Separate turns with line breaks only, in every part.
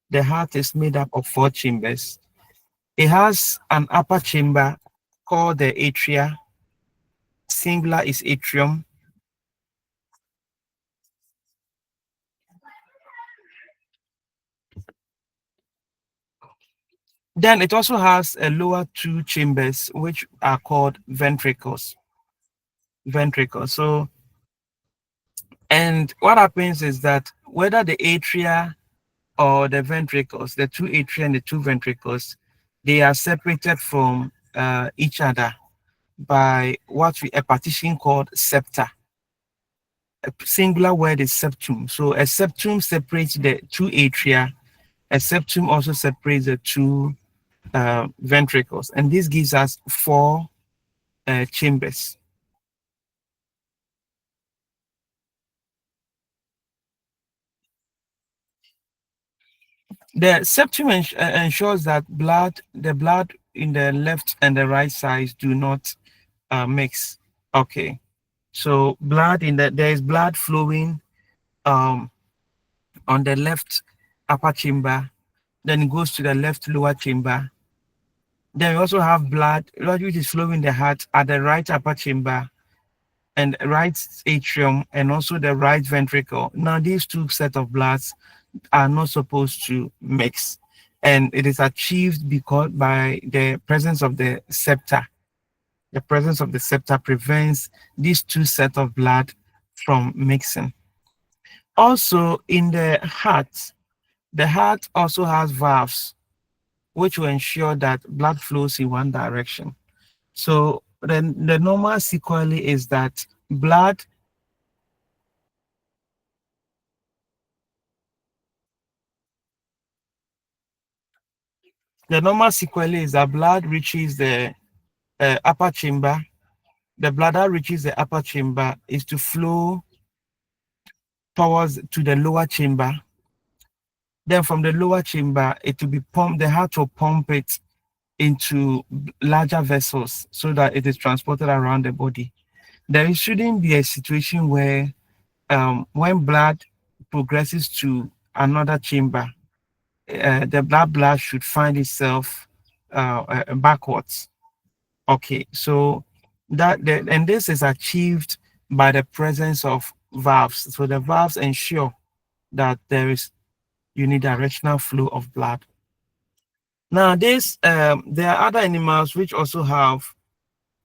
the heart is made up of 4 chambers. It has an upper chamber called the atria. Singular is atrium. Then it also has a lower 2 chambers, which are called ventricles. Ventricles. So, and what happens is that whether the atria or the ventricles, the 2 atria and the 2 ventricles, they are separated from each other by a partition called septa. A singular word is septum. So a septum separates the 2 atria. A septum also separates the 2 ventricles, and this gives us 4 chambers. The septum ensures that the blood in the left and the right sides do not mix. Okay, so there is blood flowing um, on the left upper chamber, then it goes to the left lower chamber. Then we also have blood which is flowing in the heart at the right upper chamber and right atrium and also the right ventricle. Now these two sets of bloods are not supposed to mix, and it is achieved because by the presence of the septa. The presence of the septa prevents these two sets of blood from mixing. Also, in the heart also has valves, which will ensure that blood flows in one direction. So then the normal sequelae is that blood the normal sequelae is that blood reaches the upper chamber. The blood that reaches the upper chamber is to flow towards to the lower chamber. Then from the lower chamber, it will be pumped. The heart will pump it into larger vessels so that it is transported around the body. There shouldn't be a situation where when blood progresses to another chamber, the blood should find itself backwards. Okay, so and this is achieved by the presence of valves. So the valves ensure that there is unidirectional flow of blood. Now, there are other animals which also have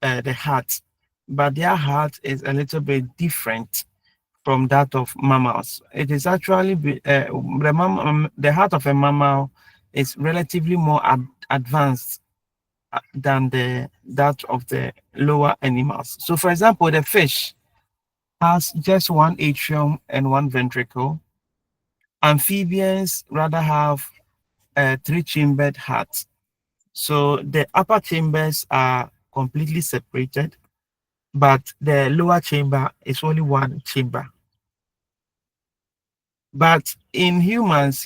the heart, but their heart is a little bit different from that of mammals. It is actually the heart of a mammal is relatively more advanced than that of the lower animals. So, for example, the fish has just 1 atrium and 1 ventricle. Amphibians rather have a 3 chambered heart. So the upper chambers are completely separated, but the lower chamber is only 1 chamber. But in humans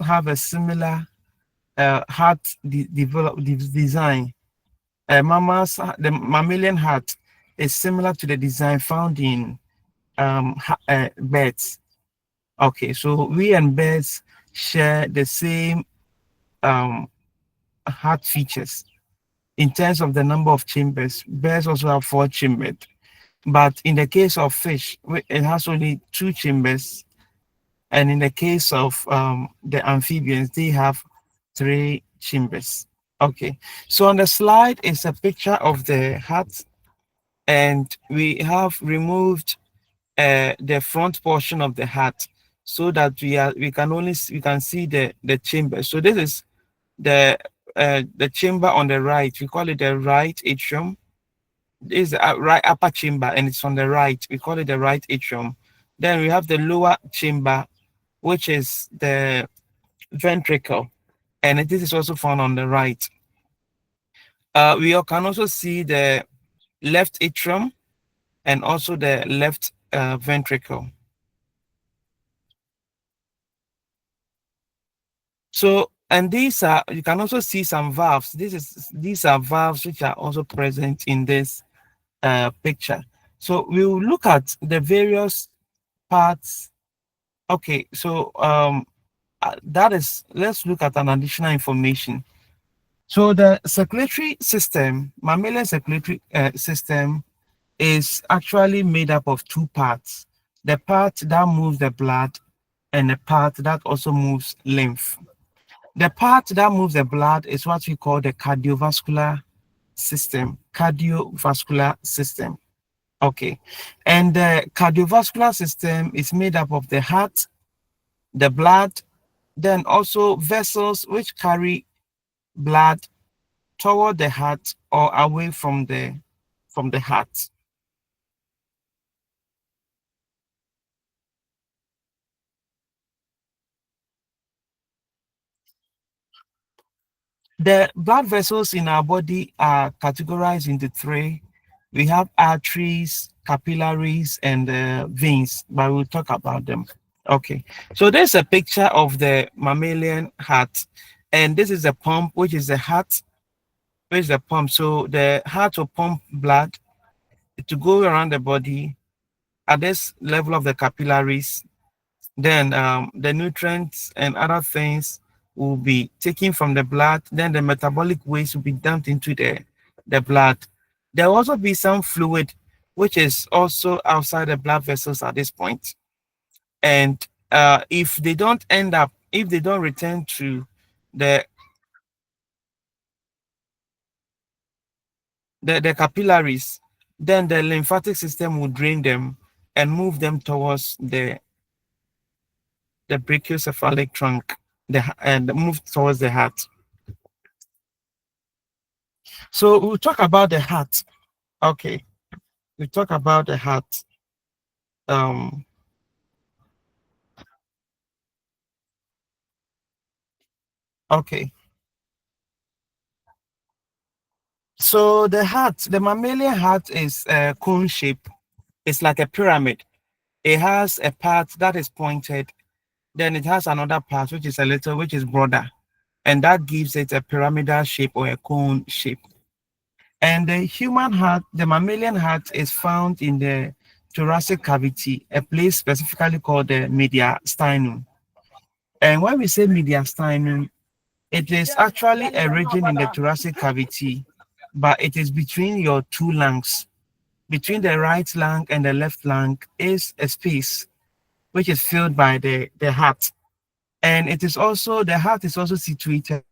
have a similar heart design. The mammalian heart is similar to the design found in birds. Okay, so we and birds share the same um, heart features. In terms of the number of chambers, birds also have 4 chambers. But in the case of fish, it has only 2 chambers. And in the case of the amphibians, they have 3 chambers. Okay, so on the slide is a picture of the heart, and we have removed the front portion of the heart so that we can see the chamber. So this is the chamber on the right. We call it the right atrium. This is the right upper chamber, and it's on the right. We call it the right atrium. Then we have the lower chamber, which is the ventricle, and this is also found on the right. Can also see the left atrium and also the left ventricle. So, and you can also see some valves. These are valves which are also present in this picture. So we will look at the various parts. Okay, so That is, let's look at an additional information. So the circulatory system, mammalian circulatory system, is actually made up of two parts. The part that moves the blood and the part that also moves lymph. The part that moves the blood is what we call the cardiovascular system. Cardiovascular system. Okay. And the cardiovascular system is made up of the heart, the blood, then also vessels which carry blood toward the heart or away from the heart. The blood vessels in our body are categorized into three. We have arteries, capillaries, and veins, but we'll talk about them. Okay, so there's a picture of the mammalian heart, and this is a pump, which is the heart, which is the pump. So the heart will pump blood to go around the body at this level of the capillaries. Then the nutrients and other things will be taken from the blood. Then the metabolic waste will be dumped into the blood. There will also be some fluid which is also outside the blood vessels at this point. And if they don't end up, if they don't return to the the capillaries, then the lymphatic system will drain them and move them towards the brachiocephalic trunk, and move towards the heart. So we'll talk about the heart. Okay, we talk about the heart. Um, okay. So the heart, the mammalian heart is a cone shape. It's like a pyramid. It has a part that is pointed, then it has another part which is a little, which is broader, and that gives it a pyramidal shape or a cone shape. And the human heart, the mammalian heart, is found in the thoracic cavity, a place specifically called the mediastinum. And when we say mediastinum, it is actually a region in the thoracic cavity, but it is between your two lungs. Between the right lung and the left lung is a space which is filled by the heart. And it is also, the heart is also situated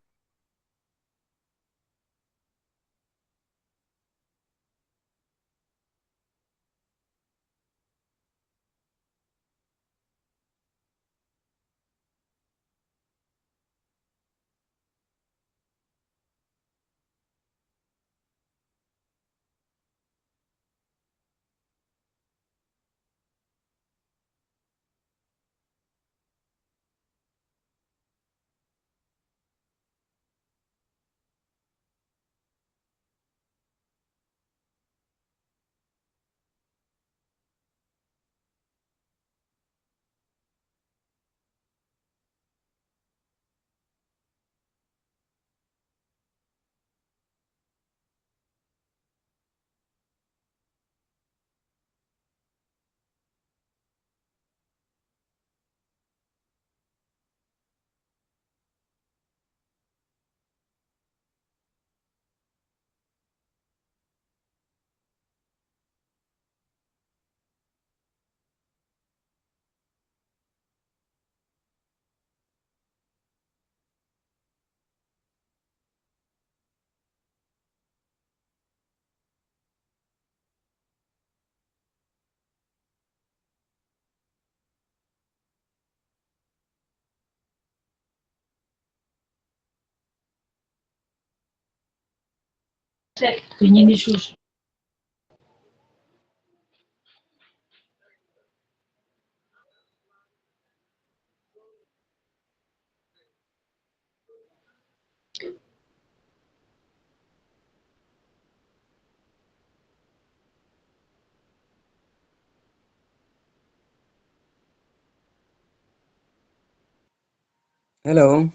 Hello.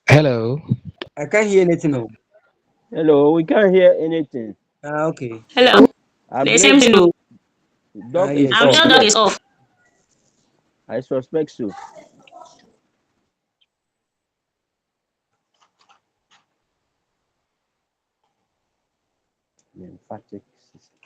Hello.
I can't hear anything. Oh.
Hello, we can't hear anything.
Okay.
Hello.
I
The same
believe
thing. Oh.
dog is
Yes,
I'm
off.
yes.
sure dog
Yes,
is off.
I suspect so. Lymphatic system.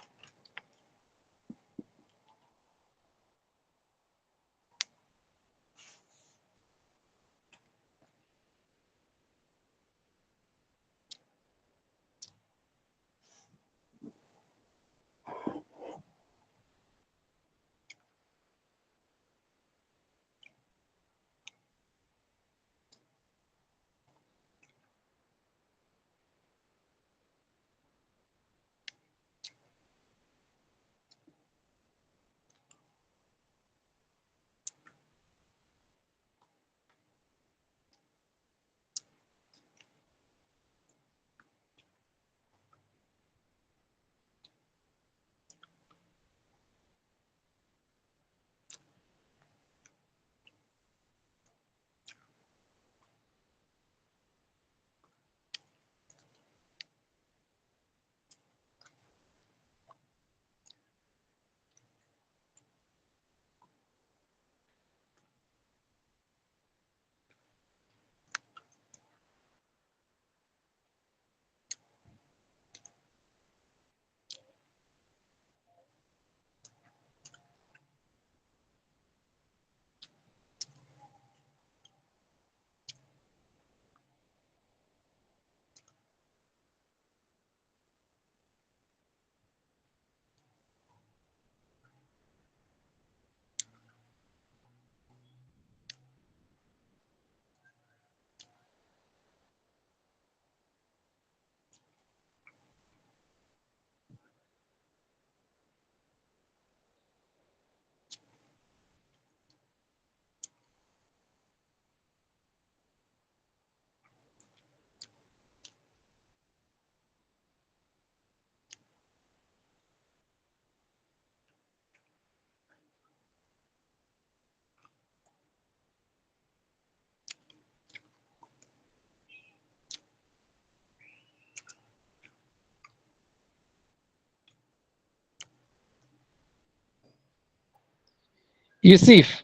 Yusuf,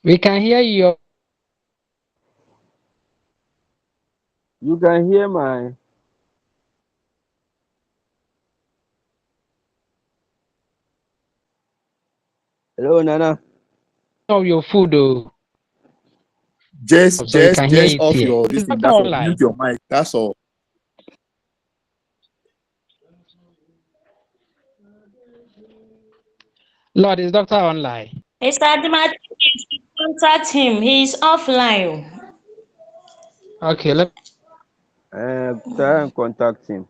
we can hear you.
You can hear my. Hello, Nana.
Of your food, though.
Just
So we can hear it
off
here.
your this thing.
Not
That's all.
online.
Mute your mic. That's all.
Lord, is doctor online?
Mr. Adimati, please contact him. He's offline.
Okay, let
Try and contact him.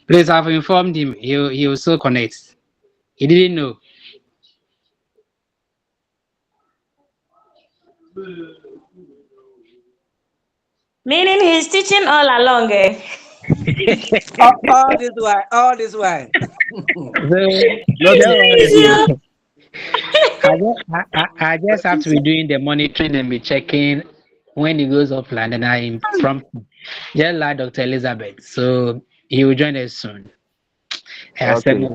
please have informed him. He will still connect. He didn't know.
Meaning he's teaching all along. Eh?
All this way, all this way.
So,
Not
don't
It's
worry.
you.
I just have to be doing the monitoring and be checking when he goes offline, and I inform just like Dr. Elizabeth. So he will join us soon. I accept
Okay.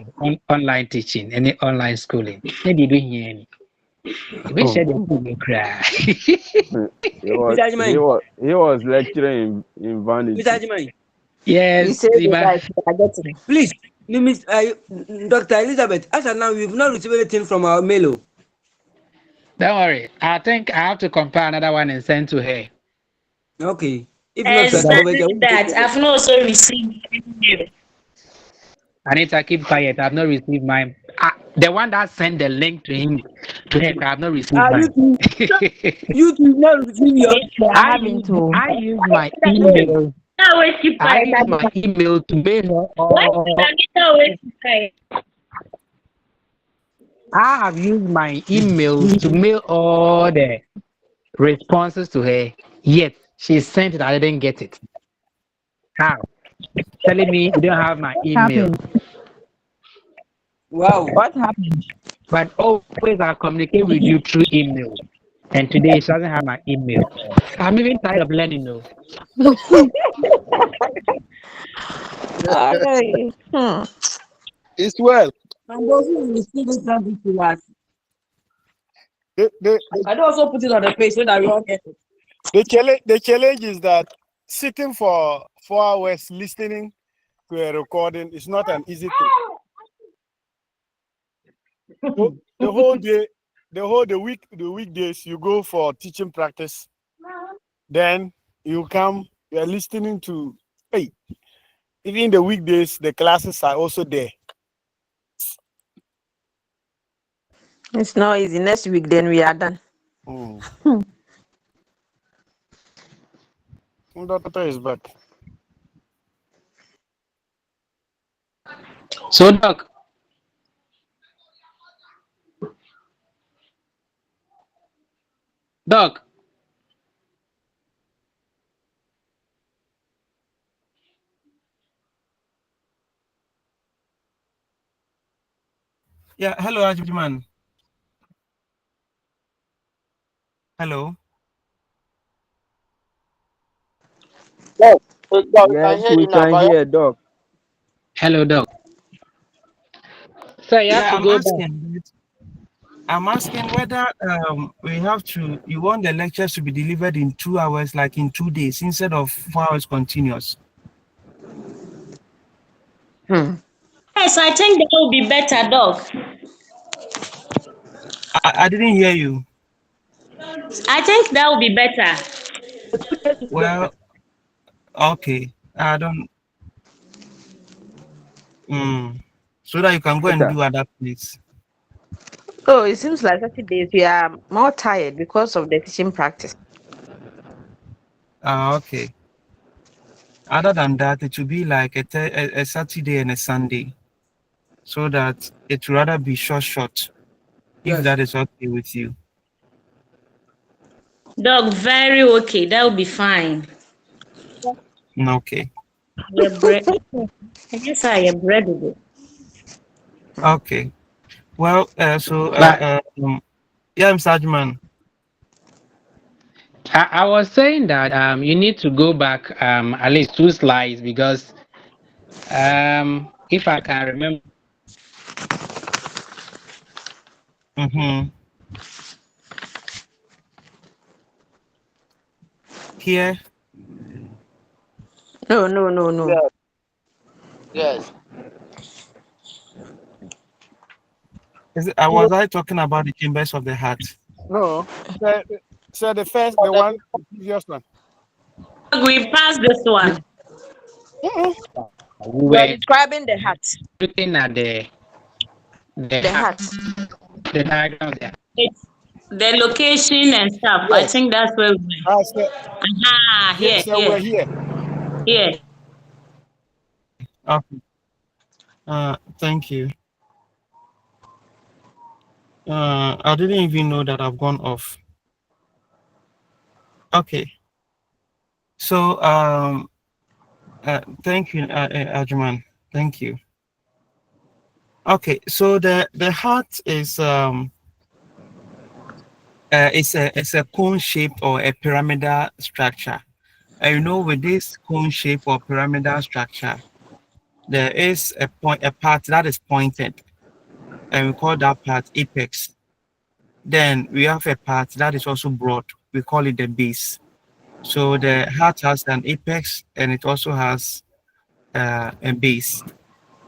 online teaching, any online schooling. Maybe do hear me. We share the food cry.
Mr. Ajimai,
He was lecturing in
Mr.
vanity.
Ajimai,
He
Yes,
said the
Iba.
life we are getting.
please, Dr. Elizabeth, as of now, we've not received anything from our mail.
Don't worry. I think I have to compile another one and send to her.
Okay. If not,
So that
Exactly that. I've not also received any mail.
Anita, keep quiet. I've not received mine. The one that sent the link to him to her, I have not received
You
mine.
you do not receive your.
I use my email.
Always keep
I
quiet.
use my email to mail her
Why
all.
did Anita always keep quiet?
I have used my email to mail all the responses to her. Yet she sent it. I didn't get it. How? Telling me you don't have my email.
Wow.
What happened?
But always I communicate with you through email. And today she doesn't have my email. I'm even tired of learning though.
Okay.
It's well.
And those who receive it don't be relax.
The
I don't also put it on the page so that we all get it.
the challenge is that sitting for 4 hours listening to a recording is not an easy thing. The whole day, the weekdays you go for teaching practice. Then you come, you are listening to even the weekdays, the classes are also there.
It's not easy. Next week, then we are done.
Doctor is back.
So Doc. Doc.
Yeah, hello, Ajman. Hello.
Yes, we can hear, Doc.
Hello, Doc. So you have
Yeah,
to go back.
I'm asking whether we have to. You want the lectures to be delivered in 2 hours, like in 2 days, instead of 4 hours continuous.
Yes, I think that will be better, Doc.
I didn't hear you.
I think that will be better.
Well, okay. I don't. So that you can go and do other things.
Oh, it seems like 30 days we are more tired because of the teaching practice.
Okay. Other than that, it will be like a Saturday and a Sunday, so that it would rather be short, if that is okay with you.
Doc, very okay. That will be fine.
Okay.
Your bread. I guess I am bread with it.
Okay. Well, yeah, Mr. Ajman.
I was saying that you need to go back at least 2 slides because if I can remember.
Here.
No.
Yes.
Was I talking about the chambers of the heart?
No. So the previous one.
We passed this one.
We are describing the heart.
Looking at the
heart.
The diagram there.
It's the location and stuff.
Yes.
I think that's where we were. Here.
We're here.
Here.
Okay. Thank you. I didn't even know that I've gone off. Okay. So thank you, Ajman. Thank you. Okay, so the heart is it's a cone shaped or a pyramidal structure. And you know, with this cone shape or pyramidal structure, there is a part that is pointed, and we call that part apex. Then we have a part that is also broad. We call it the base. So the heart has an apex and it also has a base.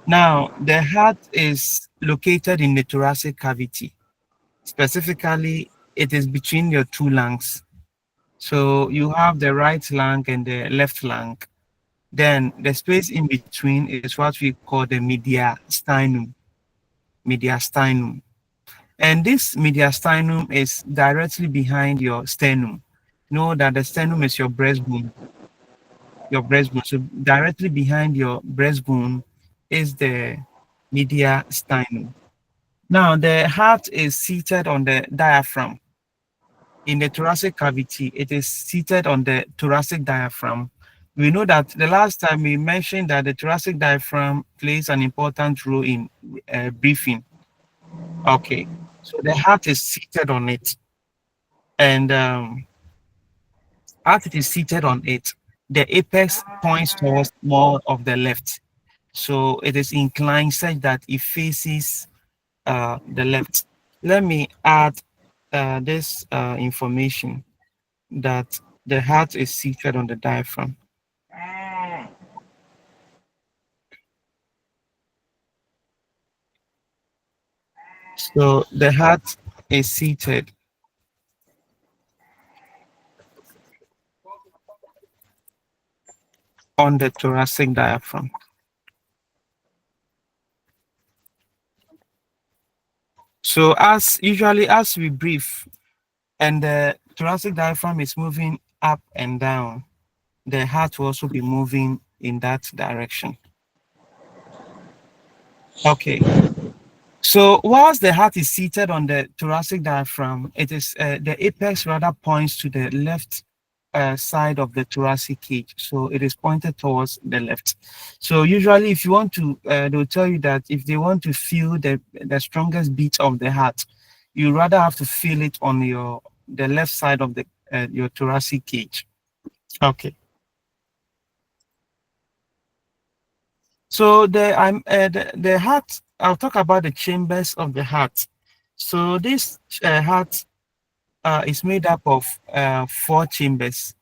Now, the heart is located in the thoracic cavity. Specifically, it is between your two lungs. So you have the right lung and the left lung. Then the space in between is what we call the mediastinum. mediastinum. And this mediastinum is directly behind your sternum. Know that the sternum is your breastbone. Your breastbone. So directly behind your breastbone is the mediastinum. Now the heart is seated on the diaphragm. In the thoracic cavity, it is seated on the thoracic diaphragm. We know that the last time we mentioned that the thoracic diaphragm plays an important role in breathing. Okay, so the heart is seated on it, and as it is seated on it, the apex points towards more of the left. So it is inclined such that it faces the left. Let me add this information that the heart is seated on the diaphragm. So the heart is seated on the thoracic diaphragm. So as usually as we breathe and the thoracic diaphragm is moving up and down, the heart will also be moving in that direction. Okay. So whilst the heart is seated on the thoracic diaphragm, it is the apex rather points to the left side of the thoracic cage. So it is pointed towards the left. So usually if you want to, they'll tell you that if they want to feel the strongest beat of the heart, you rather have to feel it on the left side of the your thoracic cage. Okay. So the heart, I'll talk about the chambers of the heart. So this heart is made up of 4 chambers.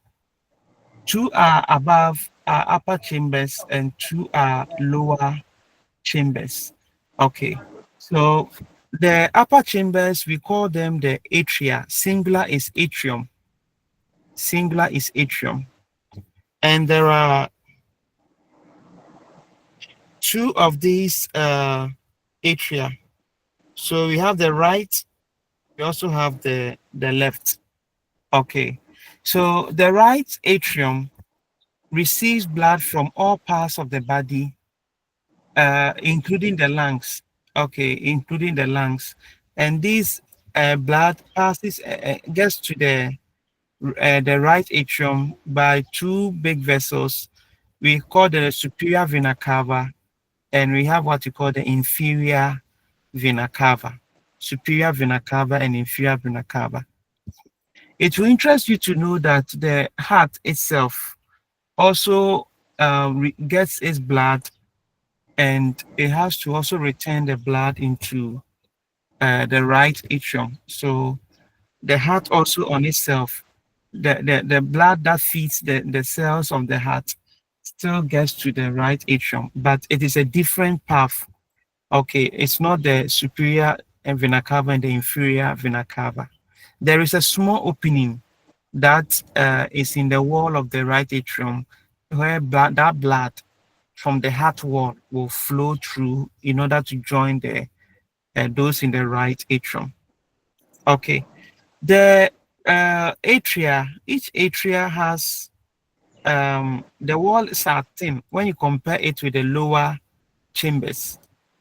2 are above upper chambers and 2 are lower chambers. Okay, so the upper chambers, we call them the atria. Singular is atrium. Singular is atrium. And there are 2 of these atria. So we have the right, we also have the left. Okay, so the right atrium receives blood from all parts of the body, including the lungs. Okay, including the lungs, and this blood passes gets to the right atrium by 2 big vessels. We call the superior vena cava, and we have what we call the inferior vena cava. Superior vena cava and inferior vena cava. It will interest you to know that the heart itself also gets its blood, and it has to also return the blood into the right atrium. So the heart also on itself, the blood that feeds the cells of the heart still gets to the right atrium, but it is a different path. Okay, it's not the superior vena cava and the inferior vena cava. There is a small opening that is in the wall of the right atrium where that blood from the heart wall will flow through in order to join those in the right atrium. Okay, the atria, each atria has the walls are thin when you compare it with the lower chambers.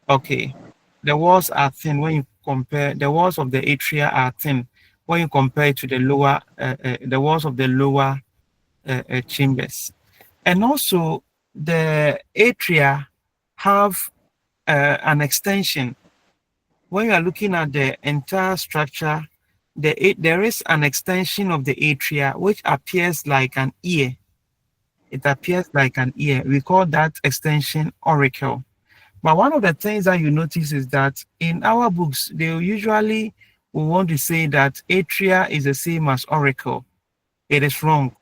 Okay, the walls are thin when you compare, the walls of the atria are thin when you compare it to the lower, the walls of the lower chambers. And also the atria have an extension. When you are looking at the entire structure, there is an extension of the atria which appears like an ear. It appears like an ear. We call that extension auricle. But one of the things that you notice is that in our books, they usually will want to say that atria is the same as auricle. It is wrong.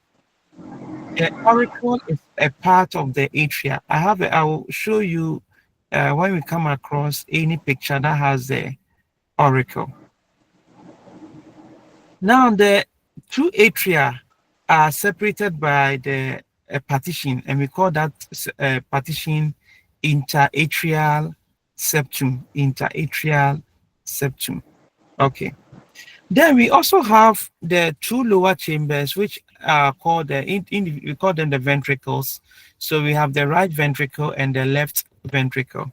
The auricle is a part of the atria. I will show you when we come across any picture that has the auricle. Now the 2 atria are separated by the partition, and we call that partition interatrial septum, interatrial septum. Okay. Then we also have the two lower chambers, which are called we call them the ventricles. So we have the right ventricle and the left ventricle.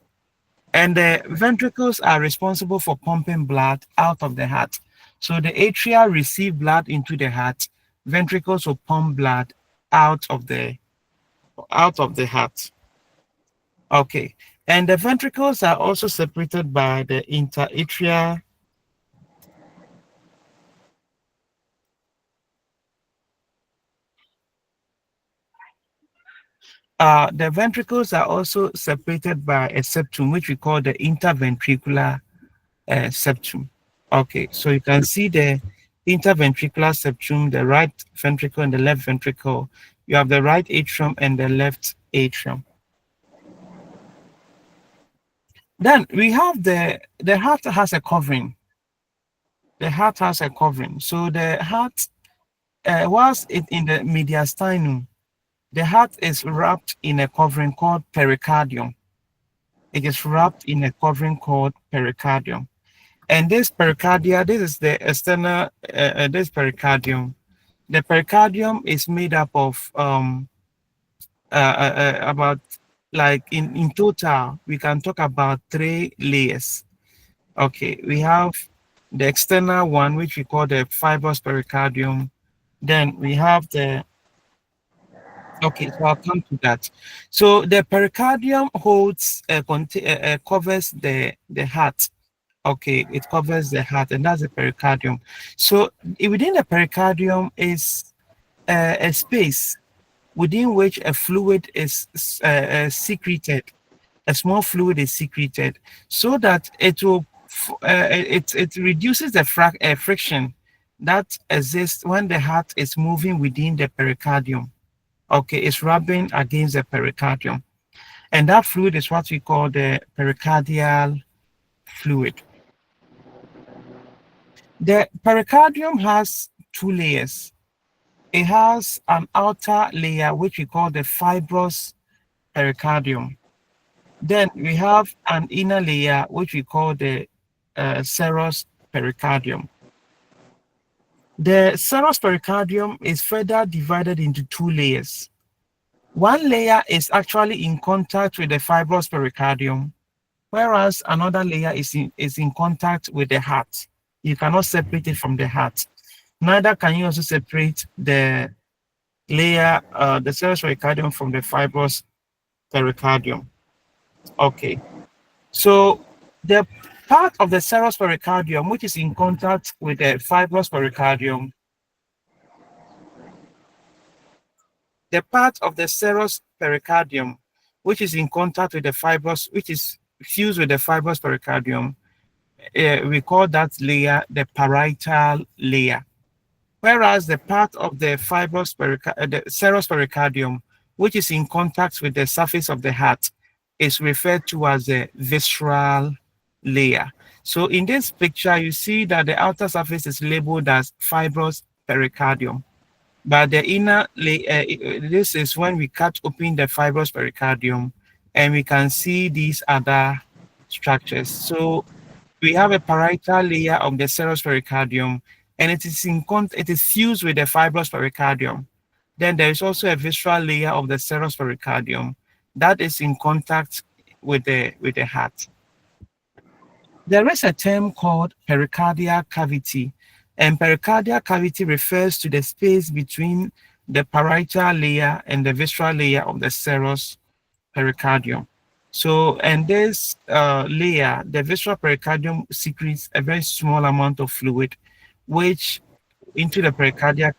And the ventricles are responsible for pumping blood out of the heart. So the atria receive blood into the heart. Ventricles will pump blood out of the heart. Okay. And the ventricles are also separated by the interatrial. The ventricles are also separated by a septum, which we call the interventricular septum. Okay, so you can see the interventricular septum, the right ventricle and the left ventricle. You have the right atrium and the left atrium. Then we have the heart has a covering. The heart has a covering. So the heart, whilst it in the mediastinum, the heart is wrapped in a covering called pericardium. It is wrapped in a covering called pericardium. And this pericardia, this is the external, this pericardium. The pericardium is made up of about, like in total, we can talk about 3 layers. Okay, we have the external one, which we call the fibrous pericardium. Then we have the, okay, so I'll come to that. So the pericardium holds, covers the heart. Okay, it covers the heart, and that's the pericardium. So within the pericardium is a space within which a fluid is secreted. A small fluid is secreted, so that it will it reduces the friction that exists when the heart is moving within the pericardium. Okay, it's rubbing against the pericardium, and that fluid is what we call the pericardial fluid. The pericardium has 2 layers. It has an outer layer, which we call the fibrous pericardium. Then we have an inner layer, which we call the serous pericardium. The serous pericardium is further divided into 2 layers. One layer is actually in contact with the fibrous pericardium, whereas another layer is in contact with the heart. You cannot separate it from the heart. Neither can you also separate the layer, the serous pericardium from the fibrous pericardium. Okay, so the part of the serous pericardium which is in contact with the fibrous pericardium, the part of the serous pericardium which is in contact with the fibrous, which is fused with the fibrous pericardium, we call that layer the parietal layer. Whereas the part of the the serous pericardium, which is in contact with the surface of the heart, is referred to as the visceral layer. So in this picture, you see that the outer surface is labeled as fibrous pericardium, but the inner layer, this is when we cut open the fibrous pericardium, and we can see these other structures. So we have a parietal layer of the serous pericardium, and it is fused with the fibrous pericardium. Then there is also a visceral layer of the serous pericardium that is in contact with the heart. There is a term called pericardial cavity, and pericardial cavity refers to the space between the parietal layer and the visceral layer of the serous pericardium. So, and this layer, the visceral pericardium secretes a very small amount of fluid, which into the pericardial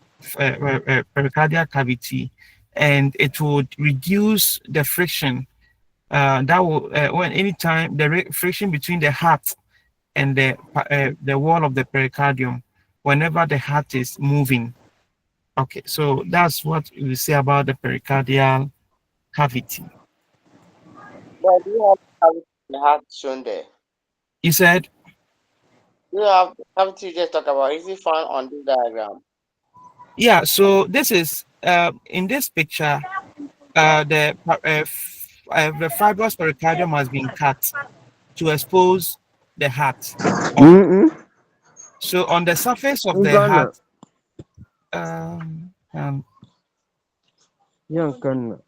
cavity, and it would reduce the friction. That will, when anytime the friction between the heart and the wall of the pericardium, whenever the heart is moving. Okay, so that's what we say about the pericardial cavity.
But do you have the heart shown there?
You said?
Do you have the cavity you just talk about? Is it found on this diagram?
Yeah, so this is in this picture, the fibrous pericardium has been cut. to expose the heart. So on the surface of the
Ghana.
heart,
Yankana.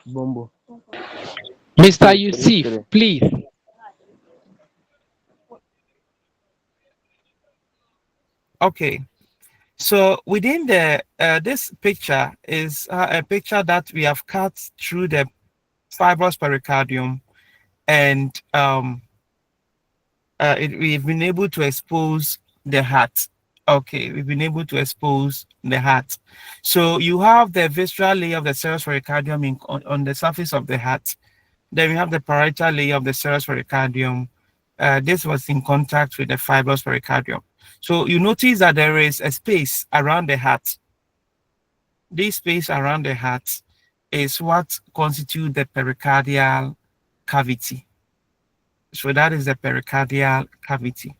Bombo.
Mr. Yusuf, please.
okay. So within the this picture is a picture that we have cut through the fibrous pericardium, and we've been able to expose the heart. Okay, we've been able to expose the heart. So you have the visceral layer of the serous pericardium on the surface of the heart. Then we have the parietal layer of the serous pericardium. This was in contact with the fibrous pericardium. So you notice that there is a space around the heart. This space around the heart is what constitutes the pericardial cavity. So that is the pericardial cavity.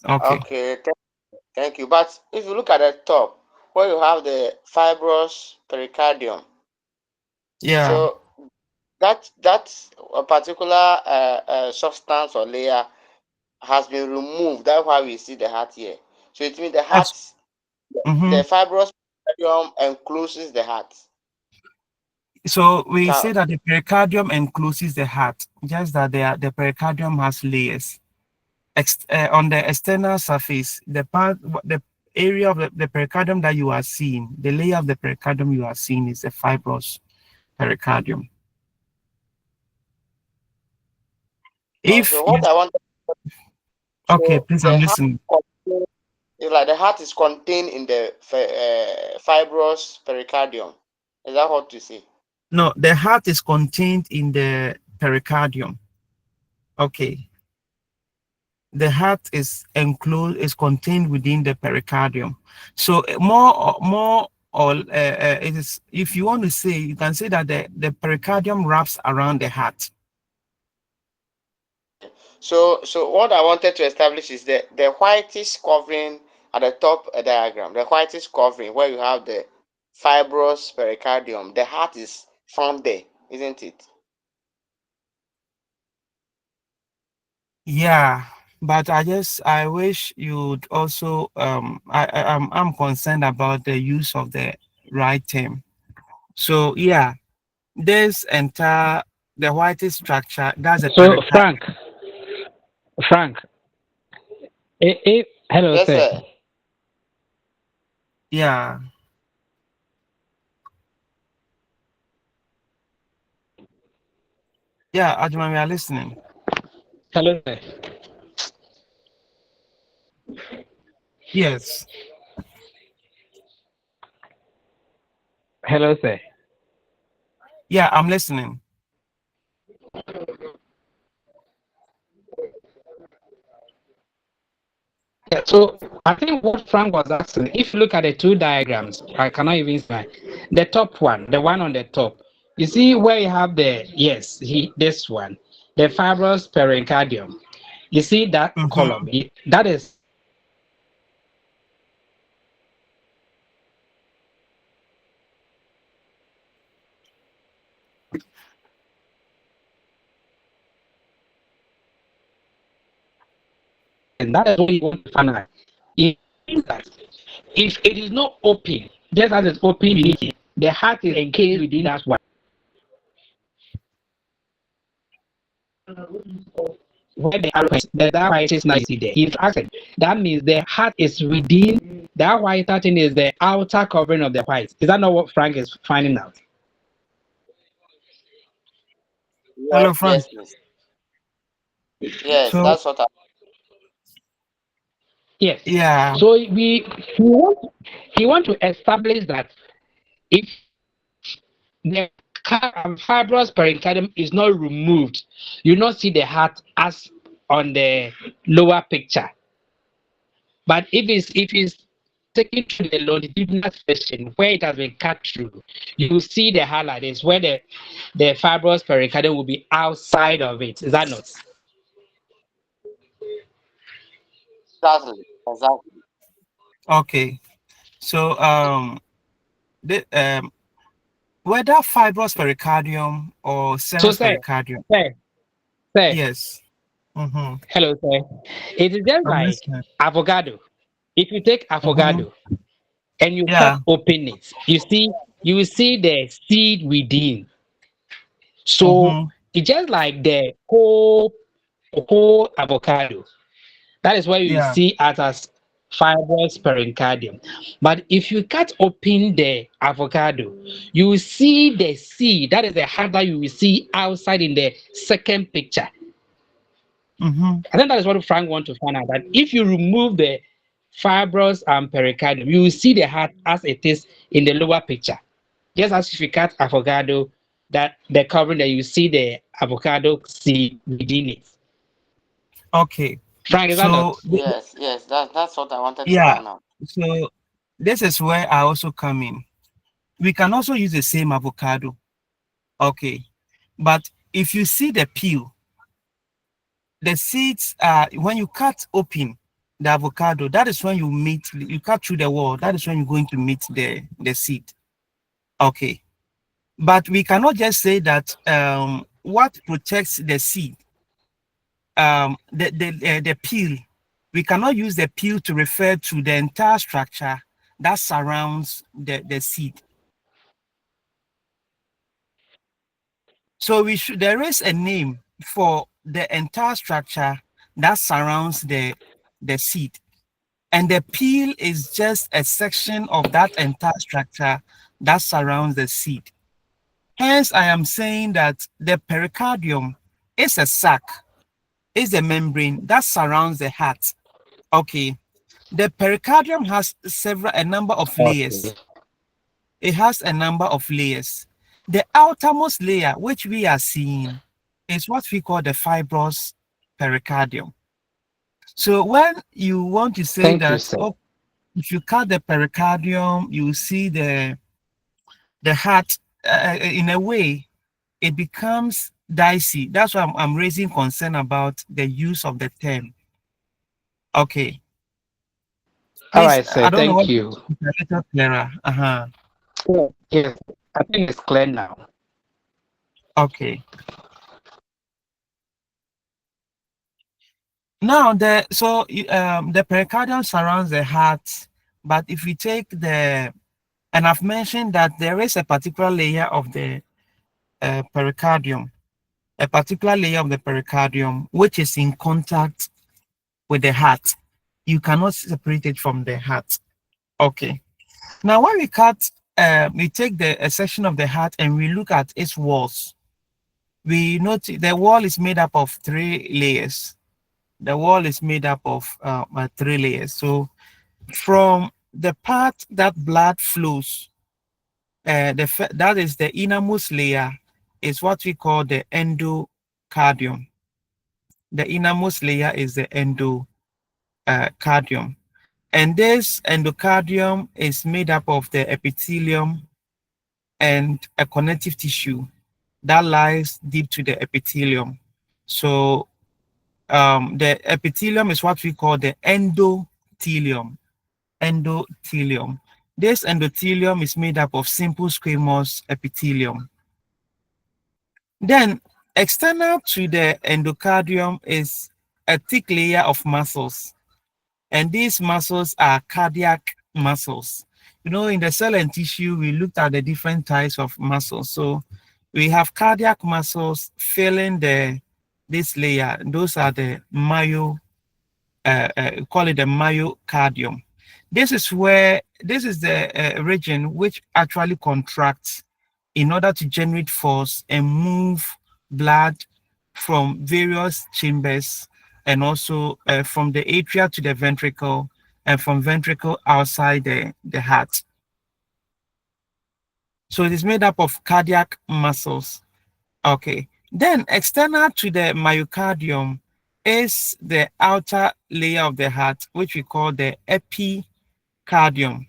Okay.
Okay, thank you. But if you look at the top, where you have the fibrous pericardium,
Yeah.
so that a particular substance or layer has been removed. That's why we see the heart here. So it means the heart, the fibrous pericardium encloses the heart.
So we say that the pericardium encloses the heart, just that the pericardium has layers. On the external surface, the area of the pericardium that you are seeing, the layer of the pericardium you are seeing is the fibrous pericardium.
So what I want.
Okay, please, I'm listening.
Like the heart is contained in the fibrous pericardium. Is that what you see?
No, the heart is contained in the pericardium. Okay. The heart is enclosed, is contained within the pericardium. So more or it is, if you want to say, you can say that the pericardium wraps around the heart.
So what I wanted to establish is that the whitish covering at the top diagram, the whitish covering where you have the fibrous pericardium, the heart is found there, isn't it?
Yeah, but I wish you'd also I'm concerned about the use of the right term. So yeah, this entire the whitish structure, that's a
So Frank. Hello,
yes,
sir.
sir.
Yeah. Yeah, Ajman, we are listening.
Hello, sir.
Yes.
Hello, sir.
Yeah, I'm listening.
Yeah, so I think what Frank was asking, if you look at the two diagrams, I cannot even see the top one, the one on the top. You see where you have this one, the fibrous pericardium. You see that column. That is and that is what you want to find out. It means that if it is not open, just as it's open within it, the heart is encased within that one. Where the white is not see there. If acid, that means the heart is within that white thing is the outer covering of the white. Is that not what Frank is finding out?
Hello, Frank.
Yes,
So,
that's what I.
Yes.
Yeah.
So he want to establish that if the fibrous pericardium is not removed, you not see the heart as on the lower picture. But if it's taken to the longitudinal section where it has been cut through, you see the highlight is where the fibrous pericardium will be outside of it. Is that not?
Exactly.
Okay. So whether fibrous pericardium or serous pericardium.
Sir,
Yes. Mm-hmm.
hello, sir. It is just
I'm
like
listening.
avocado. If you take
Mm-hmm.
avocado and you cut
Yeah.
open it, you will see the seed within. So
Mm-hmm.
it's just like the whole avocado. That is why you
Yeah.
see it as fibrous pericardium. But if you cut open the avocado, you will see the seed. That is the heart that you will see outside in the second picture.
Mm-hmm.
I think that is what Frank wants to find out. That if you remove the fibrous and pericardium, you will see the heart as it is in the lower picture. Just as if you cut avocado, that the covering that you see the avocado seed within it.
Okay.
Frank, is that not?
So
Yes, that's what I wanted to
yeah.
find out.
So this is where I also come in. We can also use the same avocado. Okay. But if you see the peel, the seeds are when you cut open the avocado, that is when you cut through the wall, that is when you're going to meet the seed. Okay. But we cannot just say that what protects the seed, the peel. We cannot use the peel to refer to the entire structure that surrounds the seed. So there is a name for the entire structure that surrounds the seed. And the peel is just a section of that entire structure that surrounds the seed. Hence, I am saying that the pericardium is a sac, is a membrane that surrounds the heart. Okay. The pericardium has a number of layers.
Okay.
It has a number of layers. The outermost layer, which we are seeing, is what we call the fibrous pericardium. So when you want to say
Thank you,
that,
sir.
oh, if you cut the pericardium, you see the heart. In a way, it becomes dicey. That's why I'm raising concern about the use of the term. Okay,
All
please.
right, sir.
I don't know what
Thank you.
is a little clearer.
Yes, I think it's clear now.
Okay. Now the pericardium surrounds the heart, but if we take and I've mentioned that there is a particular layer of the pericardium, a particular layer of the pericardium which is in contact with the heart. You cannot separate it from the heart. Okay. Now when we take a section of the heart and we look at its walls. We notice the wall is made up of 3 layers. The wall is made up of 3 layers. So from the part that blood flows, that is the innermost layer, is what we call the endocardium. The innermost layer is the endocardium. And this endocardium is made up of the epithelium and a connective tissue that lies deep to the epithelium. So the epithelium is what we call the endothelium. Endothelium. This endothelium is made up of simple squamous epithelium. Then external to the endocardium is a thick layer of muscles. And these muscles are cardiac muscles. You know, in the cell and tissue, we looked at the different types of muscles. So we have cardiac muscles filling this layer. Those are the call it the myocardium. This is the region which actually contracts in order to generate force and move blood from various chambers and also from the atria to the ventricle and from ventricle outside the heart. So it is made up of cardiac muscles. Okay. Then external to the myocardium is the outer layer of the heart, which we call the epicardium.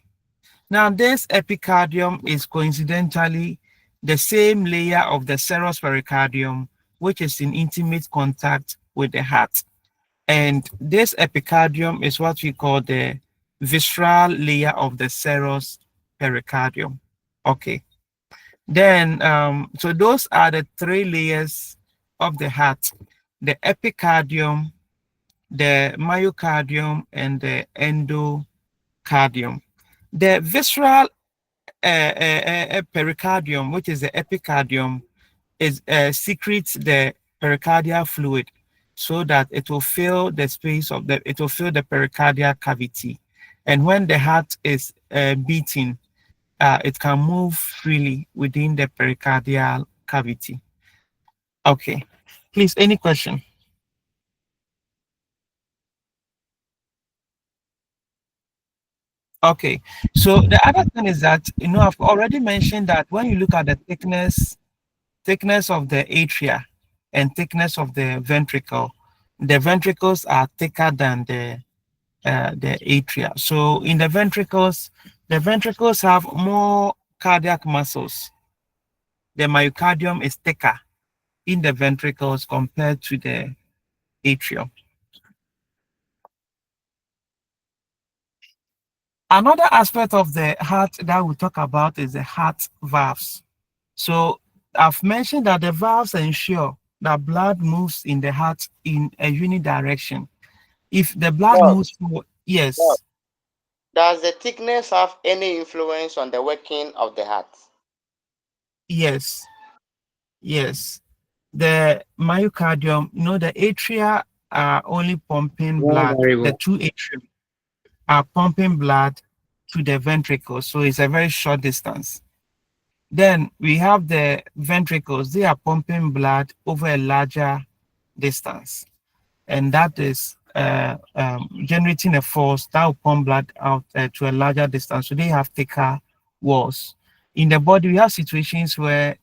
Now, this epicardium is coincidentally the same layer of the serous pericardium, which is in intimate contact with the heart. And this epicardium is what we call the visceral layer of the serous pericardium. Okay. Then, so those are the 3 layers of the heart. the epicardium, the myocardium, and the endocardium. The visceral pericardium, which is the epicardium, is secretes the pericardial fluid so that it will fill the space of the it will fill the pericardial cavity, and when the heart is beating, it can move freely within the pericardial cavity. Okay, please, any question? Okay, so the other thing is that, I've already mentioned that when you look at the thickness of the atria and thickness of the ventricle, the ventricles are thicker than the atria. So in the ventricles have more cardiac muscles. The myocardium is thicker in the ventricles compared to the atrium. Another aspect of the heart that we talk about is the heart valves. So I've mentioned that the valves ensure that blood moves in the heart in a unidirection. If the blood moves forward, yes.
Does the thickness have any influence on the working of the heart?
Yes. The myocardium, the atria are only pumping blood. The two atria are pumping blood to the ventricles, so it's a very short distance. Then we have the ventricles, they are pumping blood over a larger distance, and that is generating a force that will pump blood out to a larger distance, so they have thicker walls. In the body, we have situations where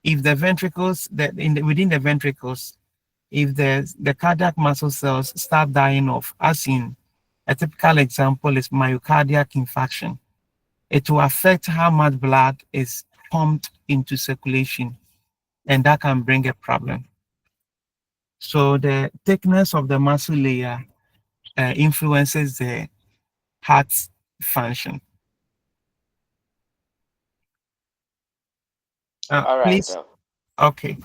if the ventricles, within the ventricles, if the cardiac muscle cells start dying off, as in a typical example is myocardial infarction, it will affect how much blood is pumped into circulation, and that can bring a problem. So the thickness of the muscle layer influences the heart function.
All right.
Please. Okay.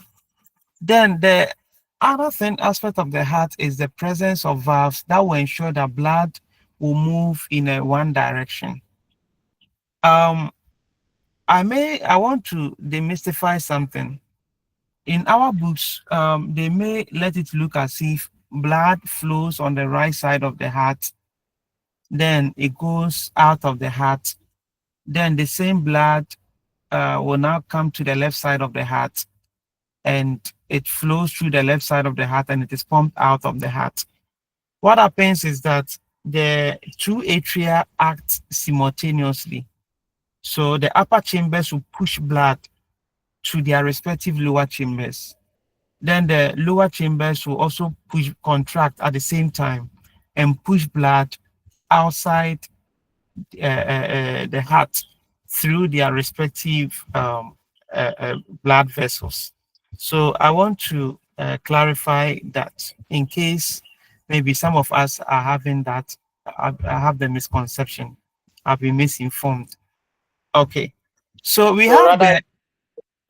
Then the other aspect of the heart is the presence of valves that will ensure that blood will move in one direction. I want to demystify something. In our books, they may let it look as if blood flows on the right side of the heart, then it goes out of the heart, then the same blood will now come to the left side of the heart, and it flows through the left side of the heart and it is pumped out of the heart. What happens is that the two atria act simultaneously. So the upper chambers will push blood to their respective lower chambers. Then the lower chambers will also contract at the same time and push blood outside the heart through their respective blood vessels. So I want to clarify that in case maybe some of us are having that, I have the misconception, I've been misinformed. Okay, so we have the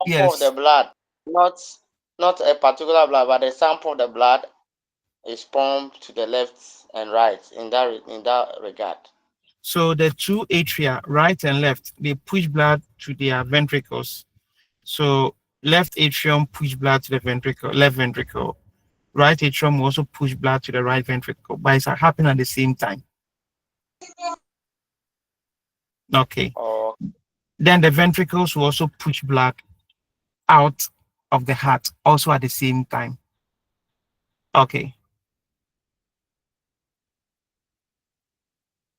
of the blood, not a particular blood, but a sample of the blood is pumped to the left and right in that regard.
So the two atria, right and left, they push blood to their ventricles. So left atrium push blood to the ventricle, left ventricle. Right atrium also push blood to the right ventricle, but it's happening at the same time. Okay. Then the ventricles will also push blood out of the heart, also at the same time. Okay.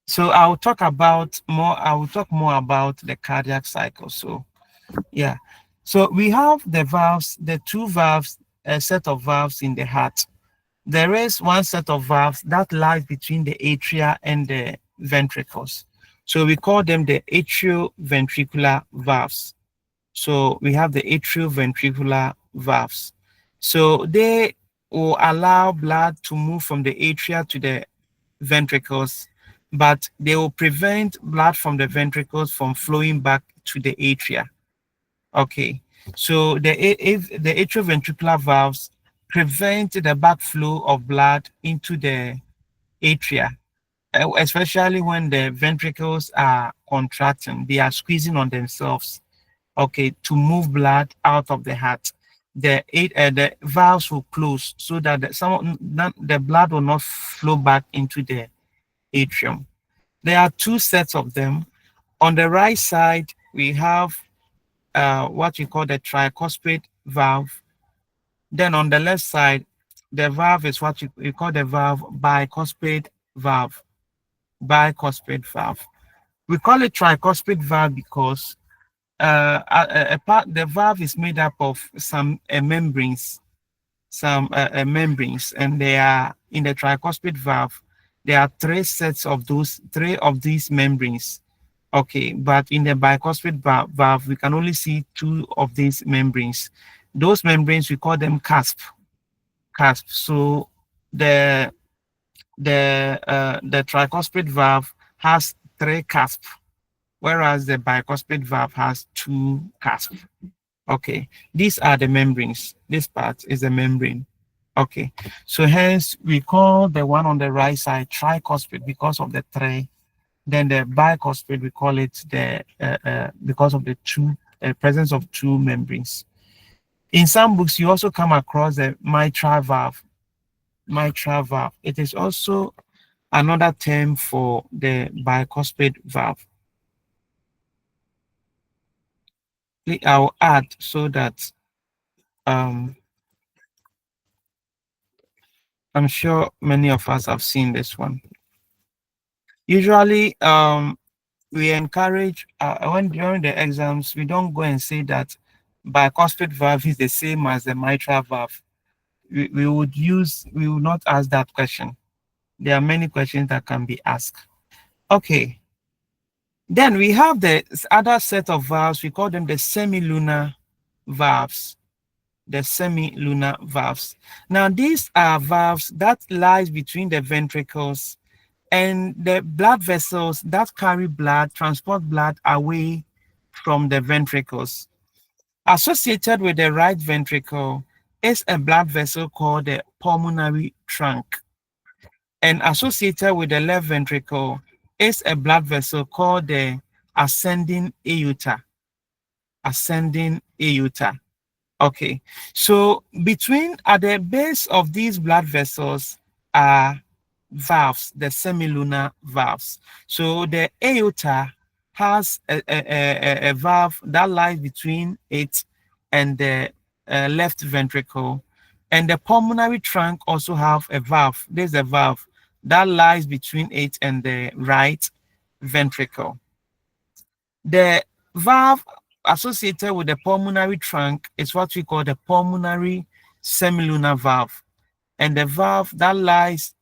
So I will talk more about the cardiac cycle. So yeah. So we have the valves, the two valves, a set of valves in the heart. There is one set of valves that lies between the atria and the ventricles. So we call them the atrioventricular valves. So we have the atrioventricular valves. So they will allow blood to move from the atria to the ventricles, but they will prevent blood from the ventricles from flowing back to the atria. Okay, so the atrioventricular valves prevent the backflow of blood into the atria, especially when the ventricles are contracting, they are squeezing on themselves, okay, to move blood out of the heart. The valves will close so that the blood will not flow back into the atrium. There are two sets of them. On the right side, we have what we call the tricuspid valve. Then on the left side, the valve is what we call the valve bicuspid valve. Bicuspid valve. We call it tricuspid valve because the valve is made up of some membranes, and they are in the tricuspid valve. There are three of these membranes. Okay, but in the bicuspid valve, we can only see two of these membranes. Those membranes, we call them cusp. So the tricuspid valve has three cusps, whereas the bicuspid valve has two cusps. Okay, these are the membranes. This part is the membrane. Okay, so hence we call the one on the right side tricuspid because of the three. Then the bicuspid, we call it because of the presence of two membranes. In some books, you also come across the mitral valve. Mitral valve. It is also another term for the bicuspid valve. I'll add so that I'm sure many of us have seen this one. Usually, we encourage when during the exams, we don't go and say that bicuspid valve is the same as the mitral valve. We would not ask that question. There are many questions that can be asked. Okay. Then we have the other set of valves. We call them the semilunar valves. The semilunar valves. Now, these are valves that lies between the ventricles and the blood vessels that carry blood, transport blood away from the ventricles. Associated with the right ventricle is a blood vessel called the pulmonary trunk. And associated with the left ventricle is a blood vessel called the ascending aorta. Ascending aorta. Okay, so at the base of these blood vessels are valves, the semilunar valves. So the aorta has a valve that lies between it and the left ventricle, and the pulmonary trunk also have a valve. There's a valve that lies between it and the right ventricle. The valve associated with the pulmonary trunk is what we call the pulmonary semilunar valve, and the valve that lies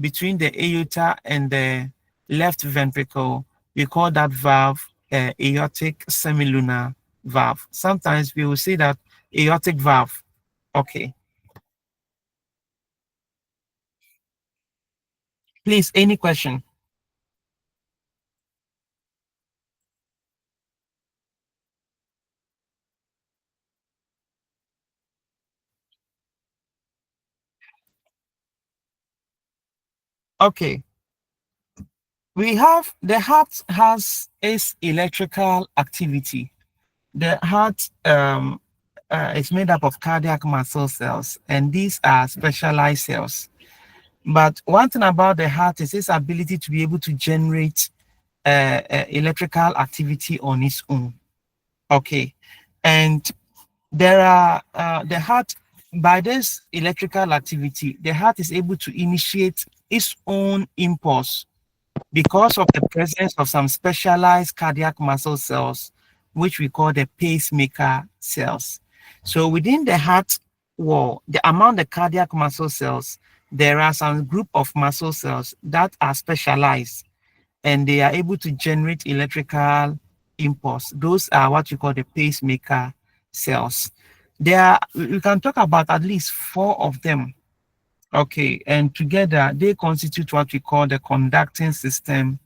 between the aorta and the left ventricle, we call that valve aortic semilunar valve. Sometimes we will say that aortic valve. Okay. Please, any question? Okay. We have the heart has its electrical activity. The heart is made up of cardiac muscle cells, and these are specialized cells. But one thing about the heart is its ability to be able to generate electrical activity on its own. Okay, and there are the heart, by this electrical activity, the heart is able to initiate its own impulse because of the presence of some specialized cardiac muscle cells, which we call the pacemaker cells. So within the heart wall, among the cardiac muscle cells, there are some group of muscle cells that are specialized, and they are able to generate electrical impulse. Those are what you call the pacemaker cells. We can talk about at least 4 of them. Okay, and together they constitute what we call the conducting system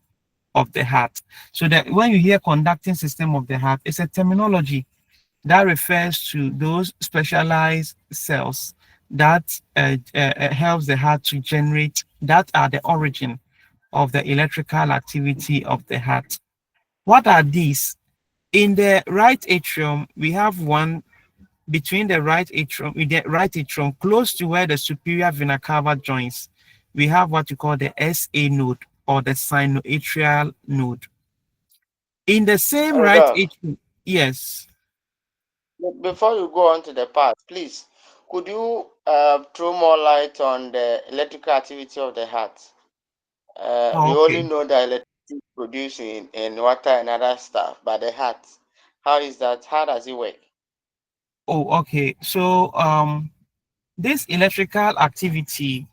of the heart. So that when you hear conducting system of the heart, it's a terminology that refers to those specialized cells that helps the heart to generate, that are the origin of the electrical activity of the heart. What are these? In the right atrium, we have one between the right atrium, with the right atrium, close to where the superior vena cava joins. We have what you call the SA node or the sinoatrial node. In the same right
Doc,
atrium, yes.
before you go on to the part, please, could you throw more light on the electrical activity of the heart? We only
Okay.
know that electricity produced in water and other stuff, but the heart, how is that? How does it work?
Oh, okay. So this electrical activity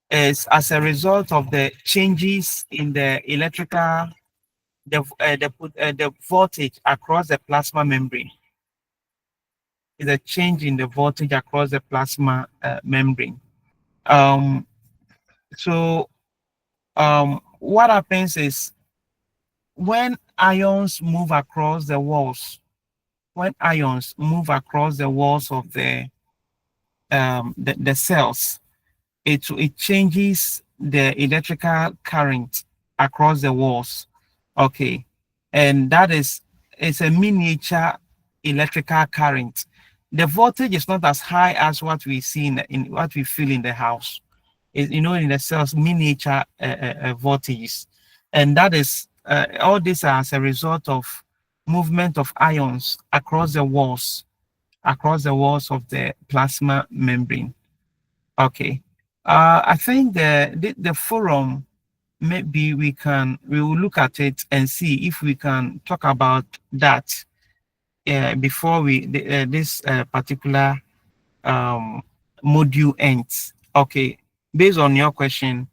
is as a result of the changes in the electrical, the voltage across the plasma membrane. Is a change in the voltage across the plasma membrane. Um, so what happens is when ions move across the walls, when ions move across the walls of the cells, it changes the electrical current across the walls. Okay, and that is, it's a miniature electrical current. The voltage is not as high as what we see in what we feel in the house. You know, in the cells, miniature voltages, and that is all this as a result of movement of ions across the walls of the plasma membrane. Okay. I think the forum, maybe we will look at it and see if we can talk about that before this particular um, module ends. Okay. Based on your question,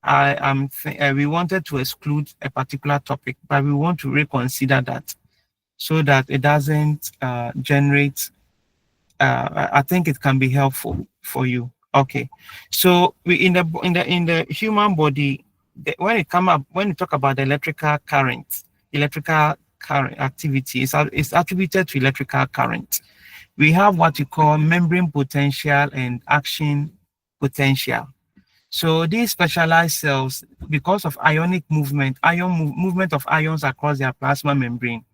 we wanted to exclude a particular topic, but we want to reconsider that so that it doesn't generate. I think it can be helpful for you. Okay, so we in the human body, when you talk about the electrical current activity, it's attributed to electrical current. We have what you call membrane potential and action potential. So these specialized cells, because of ionic movement, movement of ions across their plasma membrane,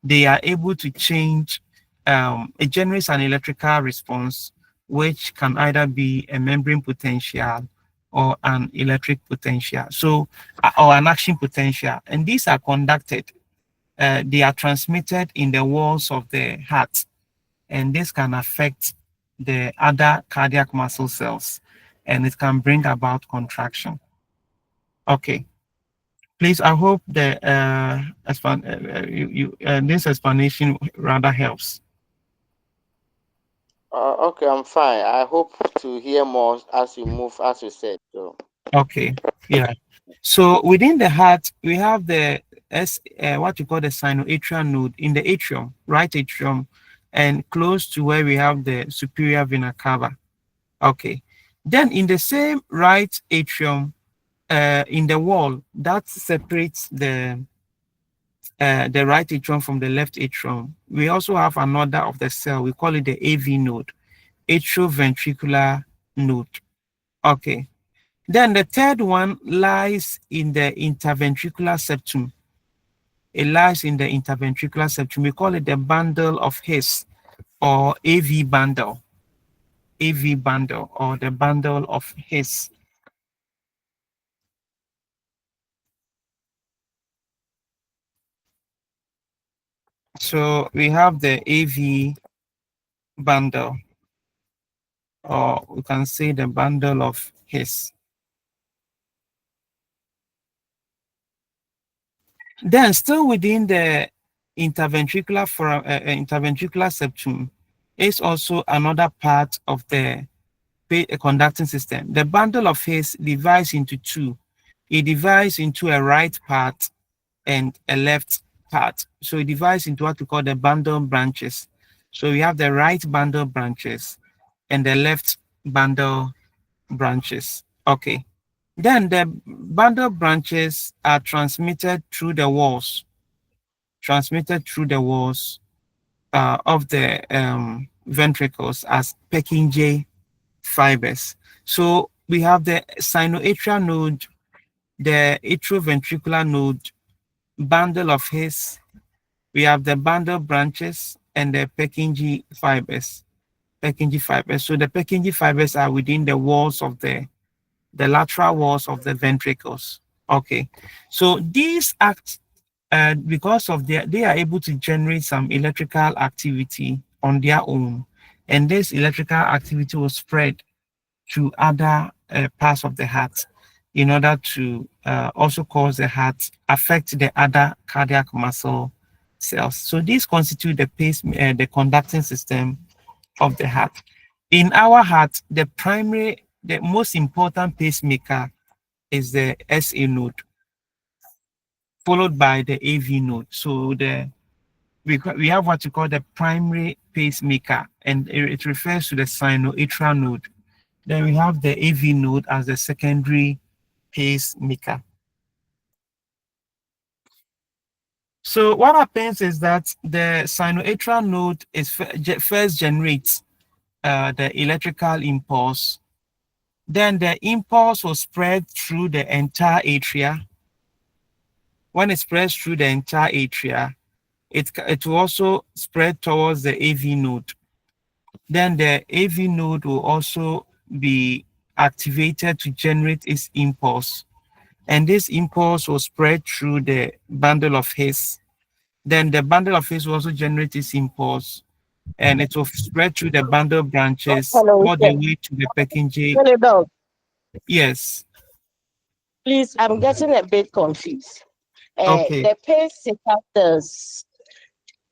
they are able to change, it generates an electrical response, which can either be a membrane potential or an electric potential, so or an action potential. And these are conducted, they are transmitted in the walls of the heart, and this can affect the other cardiac muscle cells, and it can bring about contraction. Okay. Please, I hope this explanation rather helps.
Okay, I'm fine. I hope to hear more as you move, as you said. So.
Okay, yeah. So within the heart, we have what you call the sinoatrial node in the atrium, right atrium, and close to where we have the superior vena cava. Okay. Then in the same right atrium, in the wall that separates the right atrium from the left atrium, we also have another of the cell. We call it the AV node, atrioventricular node. Okay. Then the third one lies in the interventricular septum. It lies in the interventricular septum. We call it the bundle of His, or AV bundle. AV bundle, or the bundle of His. So we have the AV bundle, or we can say the bundle of His. Then still within the interventricular septum is also another part of the conducting system. The bundle of His divides into two. It divides into a right part and a left part. So it divides into what we call the bundle branches. So we have the right bundle branches and the left bundle branches. Okay. Then the bundle branches are transmitted through the walls, of the ventricles as Purkinje fibers. So we have the sinoatrial node, the atrioventricular node, bundle of His. We have the bundle branches and the Purkinje fibers. Purkinje fibers. So the Purkinje fibers are within the walls of the lateral walls of the ventricles. Okay, so these act because of they are able to generate some electrical activity on their own, and this electrical activity will spread to other parts of the heart in order to also cause the heart affect the other cardiac muscle cells. So these constitute the conducting system of the heart. In our heart, the most important pacemaker is the SA node, followed by the AV node. So we have what you call the primary pacemaker, and it refers to the sinoatrial node. Then we have the AV node as the secondary pacemaker. So what happens is that the sinoatrial node is first generates the electrical impulse. Then the impulse will spread through the entire atria. When it spreads through the entire atria, it will also spread towards the AV node. Then the AV node will also be activated to generate its impulse. And this impulse will spread through the bundle of His. Then the bundle of His will also generate its impulse, and it will spread through the bundle branches
Hello,
all the way to the Purkinje.
hello, dog.
Yes.
Please, I'm getting a bit confused.
Okay.
The pacemaker cells,